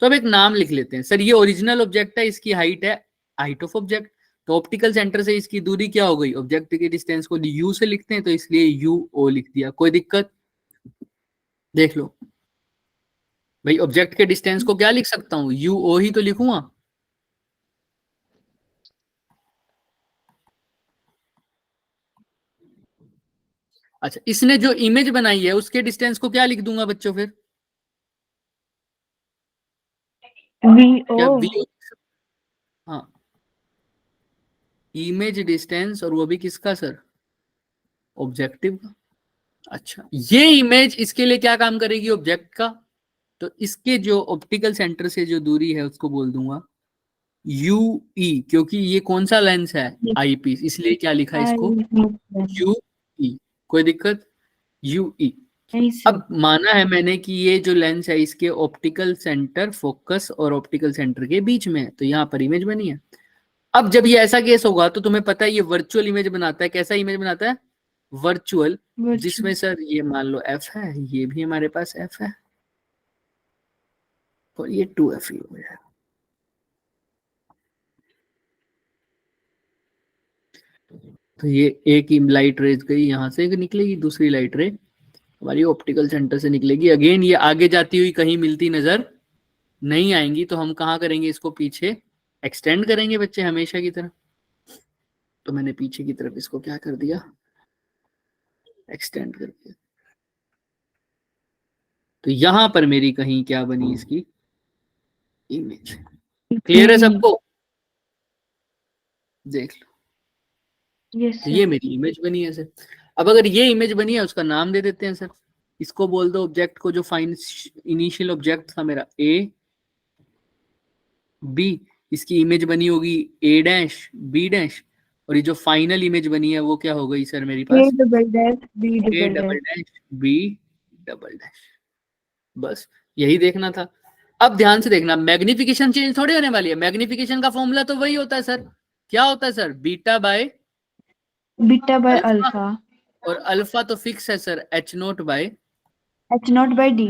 तो अब एक नाम लिख लेते हैं, सर ये ओरिजिनल ऑब्जेक्ट है, इसकी हाइट है हाइट ऑफ ऑब्जेक्ट। तो ऑप्टिकल सेंटर से इसकी दूरी क्या हो गई, ऑब्जेक्ट की डिस्टेंस को यू से लिखते हैं, तो इसलिए यू ओ लिख दिया। कोई दिक्कत? देख लो भाई, ऑब्जेक्ट के डिस्टेंस को क्या लिख सकता हूँ, यू ओ ही तो लिखूंगा। अच्छा, इसने जो इमेज बनाई है उसके डिस्टेंस को क्या लिख दूंगा बच्चों फिर, वी ओ। क्या वी? हाँ, इमेज डिस्टेंस, और वो भी किसका सर, ऑब्जेक्टिव का। अच्छा, ये इमेज इसके लिए क्या काम करेगी, ऑब्जेक्ट का। तो इसके जो ऑप्टिकल सेंटर से जो दूरी है उसको बोल दूंगा यू ई, क्योंकि ये कौन सा लेंस है, आई पीस, इसलिए क्या लिखा इसको, यू ई। कोई दिक्कत? यू ई। ऐसे। अब माना है मैंने कि ये जो लेंस है इसके ऑप्टिकल सेंटर, फोकस और ऑप्टिकल सेंटर के बीच में है, तो यहाँ पर इमेज बनी है। अब जब ये ऐसा केस होगा तो तुम्हें पता है ये वर्चुअल इमेज बनाता है। कैसा इमेज बनाता है, वर्चुअल, जिसमें वर्चुअल। सर ये मान लो एफ है, ये भी हमारे पास एफ है, और ये 2f ही हो गया। तो ये एक ही लाइट रेज गई यहाँ से निकलेगी, दूसरी लाइट रे हमारी ऑप्टिकल सेंटर से निकलेगी। अगेन ये आगे जाती हुई कहीं मिलती नजर नहीं आएंगी, तो हम कहाँ करेंगे इसको, पीछे एक्सटेंड करेंगे बच्चे, हमेशा की तरह। तो मैंने पीछे की तरफ इसको क्या कर दिया, एक्सटेंड कर दिया। तो यहां पर मेरी कहीं क्या बनी, इसकी इमेज। क्लियर है इमेज। सबको? देख लो, यस तो ये सर। मेरी इमेज बनी है सर। अब अगर ये इमेज बनी है उसका नाम दे देते हैं सर, इसको बोल दो ऑब्जेक्ट को, जो फाइन इनिशियल ऑब्जेक्ट था मेरा ए बी, इसकी इमेज बनी होगी ए डैश बी डैश, और ये जो फाइनल इमेज बनी है वो क्या हो गई सर मेरी ए पास, double dash B A double double dash. Dash B double dash. बस यही देखना था। अब ध्यान से देखना, मैग्निफिकेशन चेंज थोड़ी होने वाली है। मैग्निफिकेशन का फॉर्मूला तो वही होता है सर, क्या होता है sir, beta by beta by alpha, alpha, और अल्फा तो फिक्स है sir, H nought by H nought by D.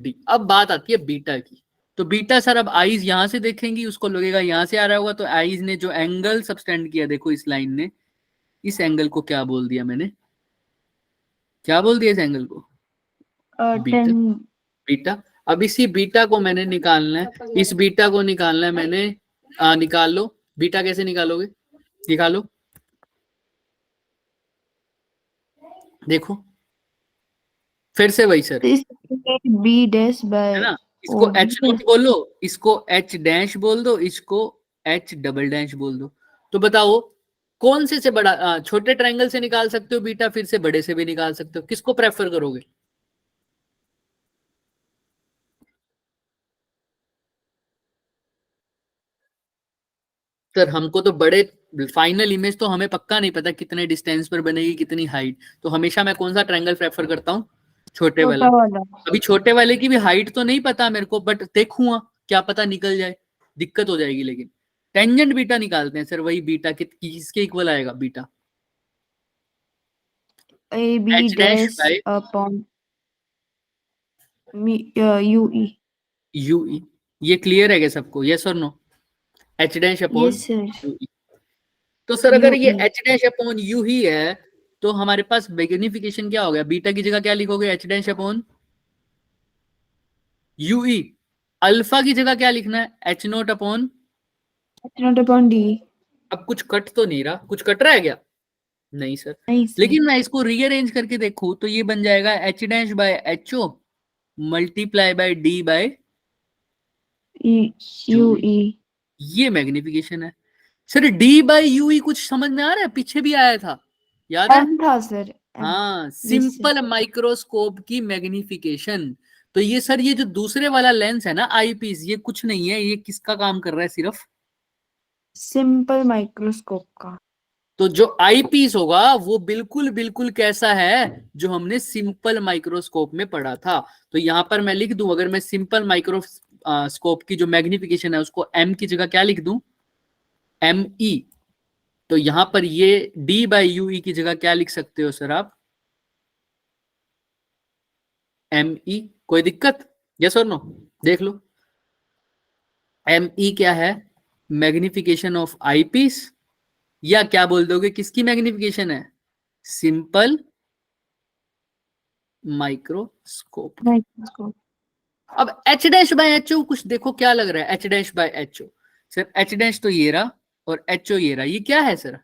D. अब बात आती है बीटा की, तो बीटा सर अब आईज यहां से देखेंगी, उसको लगेगा यहां से आ रहा होगा, तो आईज ने जो एंगल सबस्टेंड किया, देखो इस लाइन ने, इस एंगल को क्या बोल दिया मैंने, क्या बोल दिया इस एंगल को, बीटा। टेन। बीटा। अब इसी बीटा को मैंने निकालना है, इस बीटा को निकालना है मैंने, निकाल लो। बीटा कैसे निकालोगे, निकालो, देखो फिर से वही सर, बी डैश है बाय ना। ओ इसको एच बी। नोट बोलो, इसको एच डैश बोल दो, इसको एच डबल डैश बोल दो। तो बताओ कौन से बड़ा, छोटे ट्रायंगल से निकाल सकते हो बीटा, फिर से बड़े से भी निकाल सकते हो, किसको प्रेफर करोगे। सर हमको तो बड़े, फाइनल इमेज तो हमें पक्का नहीं पता कितने डिस्टेंस पर बनेगी, कितनी हाइट, तो हमेशा मैं कौन सा ट्रायंगल प्रेफर करता हूँ, छोटे वाला। छोटा वाला। अभी छोटे वाले की भी हाइट तो नहीं पता मेरे को, बट देखूंगा, क्या पता निकल जाए, दिक्कत हो जाएगी लेकिन। टेंजेंट बीटा निकालते हैं सर, वही बीटा किसके इक्वल आएगा beta, A B H dash dash by upon U E. U E. ये क्लियर है क्या सबको, यस और no, H dash upon yes sir. U E. तो सर यू अगर ये E. H dash upon U ही है, तो हमारे पास मैग्निफिकेशन क्या हो गया, बीटा की जगह क्या लिखोगे, एच डैश अपॉन यू ई। अल्फा की जगह क्या लिखना है, H naught upon, H not upon D. अब कुछ कट तो नहीं रहा, कुछ कट रहा है क्या, नहीं सर। नहीं सर। लेकिन मैं इसको रीअरेंज करके देखूं तो ये बन जाएगा H dash by H O multiply by D by U U E. E. ये मैग्निफिकेशन है sir. D by U E कुछ समझ में आ रहा है, पीछे भी आया था, याद है। एम था सर, एम। हाँ, यस सर। सिंपल माइक्रोस्कोप की मैग्निफिकेशन। तो ये सर, ये जो दूसरे वाला लेंस है ना आईपीस, ये कुछ नहीं है, ये किसका काम कर रहा है सिर्फ, सिंपल माइक्रोस्कोप का। तो जो आईपीस होगा वो बिल्कुल बिल्कुल कैसा है, जो हमने सिंपल माइक्रोस्कोप में पढ़ा था। तो यहां पर मैं लिख दूं, अगर मैं सिंपल माइक्रोस्कोप की जो मैग्निफिकेशन है उसको एम की जगह क्या लिख दूं, एम ई। तो यहां पर ये डी बाई यू ई की जगह क्या लिख सकते हो सर आप, एम ई। कोई दिक्कत, यस और नो, देख लो। एम ई क्या है, मैग्निफिकेशन ऑफ आईपीस, या क्या बोल दोगे किसकी मैग्निफिकेशन है, सिंपल माइक्रोस्कोप। माइक्रोस्कोप। अब H dash by H O कुछ देखो क्या लग रहा है, H dash by H O. Sir H dash तो ये रहा और एच ओ ये रहा, ये क्या है सर,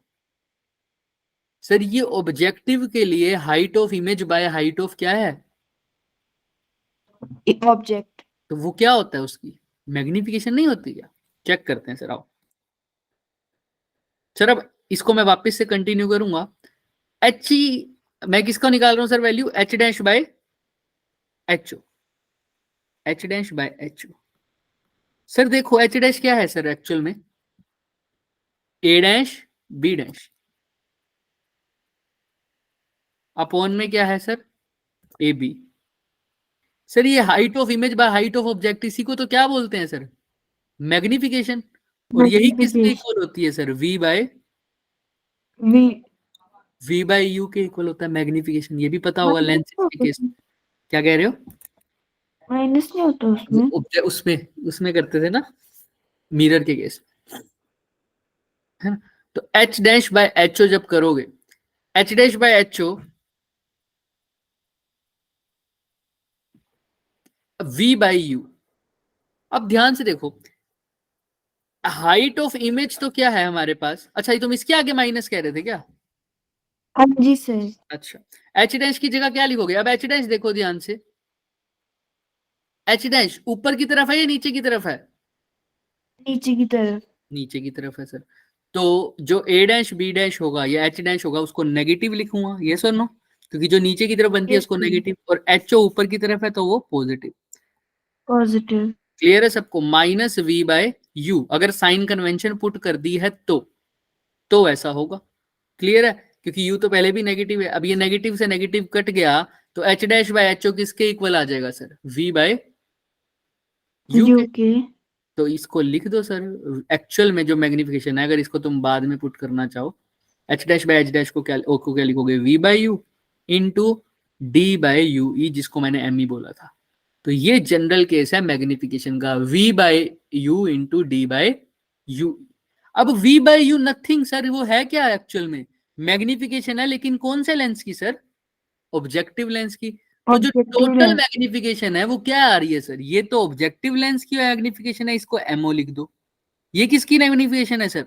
सर ये ऑब्जेक्टिव के लिए height of image by height of क्या है, ऑब्जेक्ट। तो वो क्या होता है उसकी मैग्निफिकेशन नहीं होती क्या, चेक करते हैं सर आओ। सर अब इसको मैं वापस से कंटिन्यू करूंगा, एच ई, मैं किसका निकाल रहा हूं sir value, H dash by H O, H dash by H O. Sir देखो एच डैश क्या है सर एक्चुअल में, A dash B dash, upon में क्या है सर, ए बी। सर ये height of image by height of object, इसी को तो क्या बोलते हैं सर, मैग्निफिकेशन। और यही किसके मैग्निफिकेशन। इक्वल होती है sir, V by, V. V by U के इक्वल होता है मैग्निफिकेशन, ये भी पता होगा माइनस लेंसेज नहीं के होता केस। उसमें। क्या कह रहे हो, माइनस नहीं होता उसमें। उसमें उसमें करते थे ना मिरर के केस, है ना। तो H dash by H O जब करोगे, H dash by H O V by U. अब ध्यान से देखो, हाइट ऑफ इमेज तो क्या है हमारे पास, अच्छा ये तुम इसके आगे माइनस कह रहे थे क्या, हाँ जी सर। अच्छा। एच डैश की जगह क्या लिखोगे, अब एच डैश देखो ध्यान से, एच डैश ऊपर की तरफ है या नीचे की तरफ है, नीचे की तरफ। नीचे की तरफ है सर। तो जो ए डैश बी डैश होगा या एच डैश होगा उसको नेगेटिव लिखूंगा, ये सर नो, क्योंकि जो नीचे की तरफ बनती है Yes, उसको sir. नेगेटिव, और HO ऊपर की तरफ है तो वो पॉजिटिव। Positive. क्लियर है सबको? माइनस V बाय यू, अगर साइन कन्वेंशन पुट कर दी है तो ऐसा होगा। क्लियर है? क्योंकि U तो पहले भी नेगेटिव है, अब ये नेगेटिव से नेगेटिव कट गया तो H डैश बाय HO किसके इक्वल आ जाएगा सर? V बाय यू के। UK. तो इसको लिख दो सर, एक्चुअल में जो मैग्निफिकेशन है, अगर इसको तुम बाद में पुट करना चाहो, H dash by H dash को क्या लिखोगे? V by U into D by U E, जिसको मैंने M ई बोला था। तो ये जनरल केस है मैग्निफिकेशन का, V by U into D by U. अब V by U nothing sir, वो है क्या एक्चुअल में? मैग्निफिकेशन है, लेकिन कौन से लेंस की सर? ऑब्जेक्टिव लेंस की। तो जो Objective टोटल length. मैग्निफिकेशन है वो क्या आ रही है सर? ये तो ऑब्जेक्टिव लेंस की मैग्निफिकेशन है, इसको MO लिख दो। ये किसकी मैग्निफिकेशन है सर?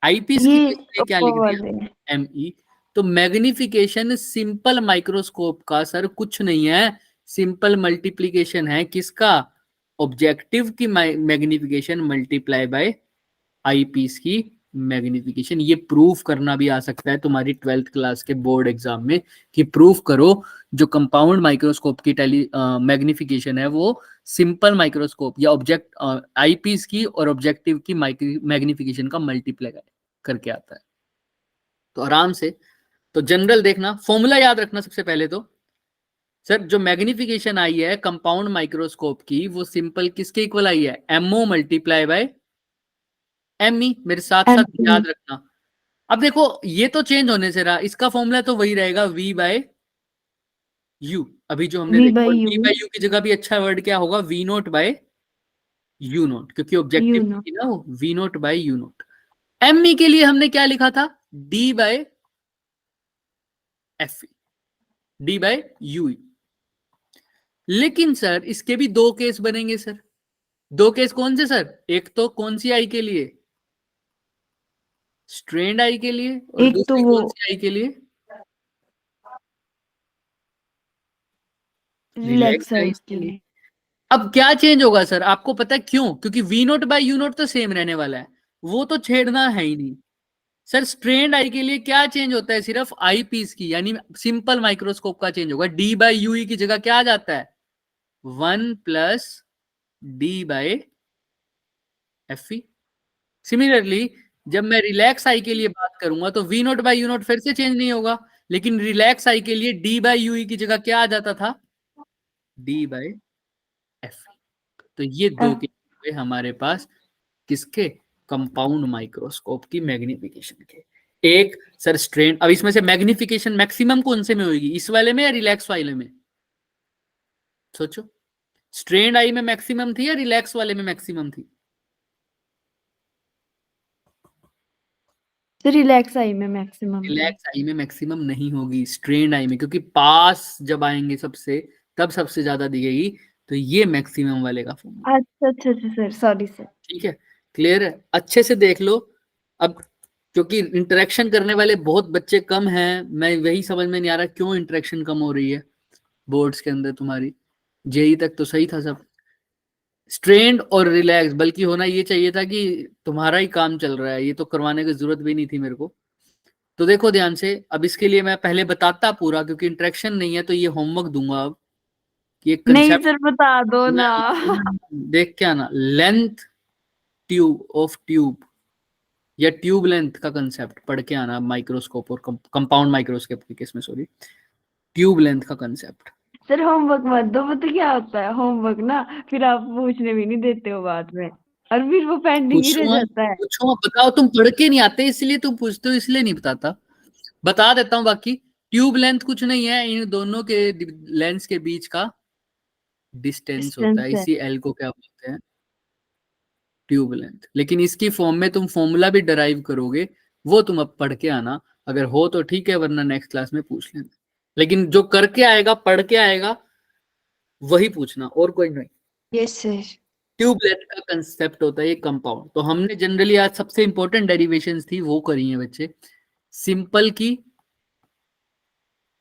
आईपीस की, ये तो क्या लिख ऊपर वाले. दिया? ME। तो मैग्निफिकेशन सिंपल माइक्रोस्कोप का सर कुछ नहीं है, सिंपल मल्टीप्लीकेशन है किसका? ऑब्जेक्टिव की मैग्निफिकेशन मल्टीप्लाई बाय आईपीस की मैग्निफिकेशन। ये प्रूफ करना भी आ सकता है तुम्हारी 12th क्लास के बोर्ड एग्जाम में, कि प्रूफ करो जो कंपाउंड माइक्रोस्कोप की मैग्निफिकेशन है वो सिंपल माइक्रोस्कोप या ऑब्जेक्ट आईपीस की और ऑब्जेक्टिव की मैग्निफिकेशन का मल्टीप्लाई करके आता है। तो आराम से, तो जनरल देखना, फॉर्मूला याद रखना सबसे पहले तो। सर जो मैग्निफिकेशन आई है कंपाउंड माइक्रोस्कोप की, वो सिंपल किसके इक्वल आई है? MO multiply by ME। मेरे साथ साथ ME. याद रखना। अब देखो ये तो चेंज होने से रहा, इसका फॉर्मूला तो वही रहेगा, V बाय यू, अभी जो हमने V देखा। by और V U. बाय यू की जगह भी अच्छा वर्ड क्या होगा? V naught by U naught, क्योंकि ऑब्जेक्टिव You know. थी ना वो, V naught by U naught. ME के लिए हमने क्या लिखा था? D by FE, D by U. लेकिन सर इसके भी दो केस बनेंगे सर। दो केस कौन से सर? एक तो कौन सी आई के लिए? स्ट्रेन्ड आई के लिए, और एक तो दूसरी वो कौन सी आई के लिए? रिलैक्स रिलैक्स आई साइज के के लिए। लिए. अब क्या चेंज होगा सर, आपको पता है क्यों? क्योंकि V naught by U naught तो सेम रहने वाला है, वो तो छेड़ना है ही नहीं। सर स्ट्रेन्ड आई के लिए क्या चेंज होता है? सिर्फ आई पीस की, यानी सिंपल माइक्रोस्कोप का चेंज होगा। D बाय यू की जगह क्या आ जाता है? 1 plus D by FE। Similarly जब मैं रिलैक्स आई के लिए बात करूंगा तो V naught by U naught फिर से चेंज नहीं होगा, लेकिन रिलैक्स आई के लिए D बाय यू की जगह क्या आ जाता था? D by FE। तो ये दो F. केस हुए हमारे पास, किसके? कंपाउंड माइक्रोस्कोप की मैग्निफिकेशन के। एक सर स्ट्रेन, अब इसमें से मैग्निफिकेशन मैक्सिमम कौन से में होगी? इस वाले में या रिलैक्स वाले में? सोचो, स्ट्रेन आई में मैक्सिमम थी या रिलैक्स वाले में मैक्सिमम थी? रिलैक्स आई में मैक्सिमम थी. रिलैक्स आई में मैक्सिमम नहीं होगी, स्ट्रेन आई में, क्योंकि पास जब आएंगे सबसे तब सबसे ज्यादा दिखेगी। तो ये मैक्सिमम वाले का फॉर्मूला। अच्छा अच्छा अच्छा सर, सॉरी सर. ठीक है, क्लियर है? अच्छे से देख लो। अब क्योंकि इंटरेक्शन करने वाले बहुत बच्चे कम हैं, मैं वही समझ में नहीं आ रहा क्यों इंटरेक्शन कम हो रही है बोर्ड्स के अंदर तुम्हारी। जेई तक तो सही था सब, स्ट्रेन्ड और रिलैक्स, बल्कि होना ये चाहिए था कि तुम्हारा ही काम चल रहा है, ये तो करवाने की जरूरत भी नहीं थी मेरे को। तो देखो ध्यान से, अब इसके लिए मैं पहले बताता पूरा, क्योंकि इंटरेक्शन नहीं है तो ये होमवर्क दूंगा अब, कि एक नहीं कंसेप्ट सर, बता दो ना. देख के आना। लेंथ ट्यूब ऑफ ट्यूब, या ट्यूब लेंथ का कंसेप्ट पढ़ के आना माइक्रोस्कोप और कंपाउंड माइक्रोस्कोप के केस में, सॉरी, ट्यूब लेंथ का कंसेप्ट। सर होमवर्क मत दो, पता क्या होता है होमवर्क ना, फिर आप पूछने भी नहीं देते हो बाद में, और फिर वो पेंडिंग ही रह जाता है. पूछो, बताओ, तुम पढ़ के नहीं आते इसलिए तुम पूछते हो, इसलिए नहीं बताता। बता देता हूँ बाकी। ट्यूब लेंथ कुछ नहीं है, इन दोनों के लेंस के बीच का डिस्टेंस होता डिस्टेंस है, है. इसी एल को क्या बोलते हैं? Tube length. लेकिन इसकी फॉर्म में तुम फॉर्मूला भी डराइव करोगे, वो तुम अब पढ़ के आना, अगर हो तो ठीक है, वरना नेक्स्ट क्लास में पूछ लेना। लेकिन जो करके आएगा, पढ़ के आएगा, वही पूछना, और कोई नहीं। Yes sir. ट्यूब लेंथ का कंसेप्ट होता है ये कंपाउंड। तो हमने जनरली आज सबसे इंपॉर्टेंट डेरिवेशंस थी वो करी हैं बच्चे, सिंपल की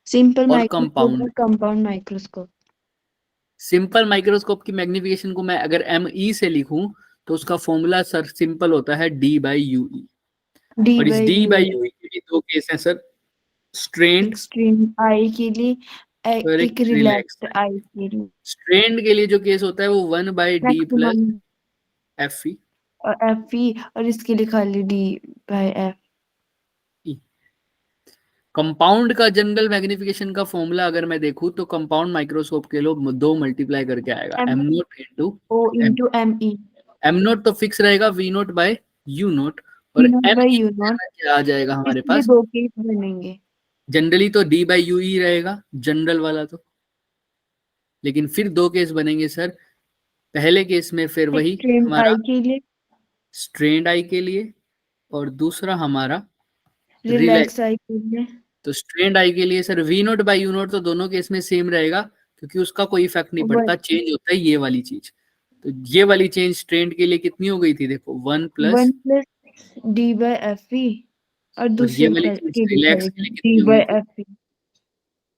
सिंपल और माइक्रोस्कोप और compound. Compound microscope. Simple microscope की मैग्निफिकेशन को मैं अगर ME से लिखूं तो उसका फॉर्मूला सर सिंपल होता है D बाई UE। डी और इस by D you. By UE के भी दो केस हैं सर, स्ट्रेंड एक्सट्रीम आई के लिए, और एक रिलैक्स। रिलैक्स आई के लिए। स्ट्रेंड के लिए जो केस होता है वो 1/d प्लस मैक्सिमम Fe। और एफ ई, और इसके लिए खाली डी बाय एफ। कंपाउंड का जनरल मैग्निफिकेशन का फॉर्मूला अगर मैं देखूं तो कंपाउंड माइक्रोस्कोप के लिए 2 मल्टीप्लाई करके आएगा, M M naught into O M. Into M E, M naught तो फिक्स रहेगा, V naught by U naught, और E naught M by U naught. क्या आ जाएगा हमारे इसके लिए पास। 2 केस बनेंगे। जनरली तो डी बाई यू ही रहेगा जनरल वाला तो, लेकिन फिर 2 केस बनेंगे सर। पहले केस में फिर वही एक्सट्रीम हमारा आई के लिए, स्ट्रेंड आई के लिए, और दूसरा हमारा रिलैक्स। रिलैक्स आई के लिए। तो स्ट्रेंड आई के लिए sir V naught by U naught तो दोनों केस में सेम रहेगा, क्योंकि उसका कोई इफेक्ट नहीं पड़ता, चेंज होता है ये वाली चीज। तो ये वाली चेंज स्ट्रेंड के लिए कितनी हो गई थी, देखो 1 plus, 1 plus D by F E, और और ये दूसरे वाली चीज के लिए रिलैक्स के लिए डी कितनी हो गई बाय थी, एफ ई।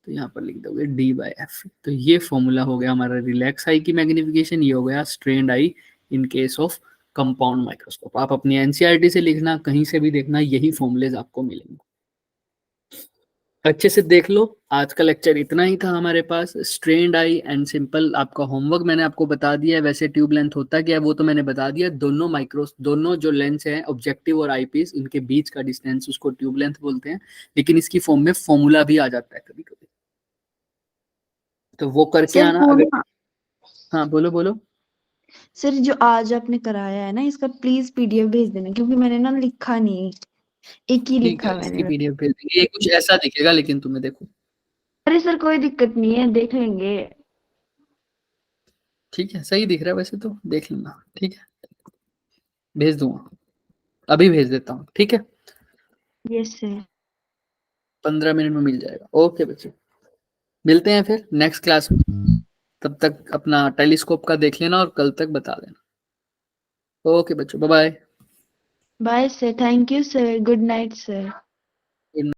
तो यहाँ पर लिख दोगे डी बाई एफ। तो ये फॉर्मूला हो गया हमारा रिलैक्स आई की मैग्निफिकेशन, ये हो गया strained eye in case of compound microscope. आप अपनी एनसीईआरटी से लिखना, कहीं से भी देखना, यही फॉर्मूलेज आपको मिलेंगे। अच्छे से देख लो, आज का लेक्चर इतना ही था हमारे पास। स्ट्रेंड आई एंड सिंपल आपका होमवर्क मैंने आपको बता दिया है। वैसे ट्यूब लेंथ होता क्या है वो तो मैंने बता दिया। दोनों जो लेंस हैं ऑब्जेक्टिव और आईपीस, इनके बीच का डिस्टेंस उसको ट्यूब लेंथ बोलते हैं, लेकिन इसकी फॉर्म में फॉर्मूला भी आ जाता है कभी कभी, तो वो करके सर आना वो अगर। ना, हाँ बोलो बोलो। सर जो आज आपने कराया है ना, इसका प्लीज पीडीएफ भेज देना, क्योंकि मैंने ना लिखा नहीं, एक ही ठीक है, लिखा इसकी मैंने बस। पीडीएफ भेज देंगे। ये कुछ ऐसा दिखेगा लेकिन तुम्हें देखो। अरे सर कोई दिक्कत नहीं है, देख लेंगे। ठीक है, सही दिख रहा है वैसे तो, देख लेना। ठीक है, भेज दूंगा, अभी भेज देता हूँ। ठीक है, यस सर। 15 मिनट में मिल जाएगा। ओके बच्चे, मिलते हैं फिर नेक्स्ट क्लास में। तब तक अपना टेलीस्कोप का देख लेना और कल तक बता देना। ओके बच्चों, bye bye. Bye sir, thank you sir, good night sir.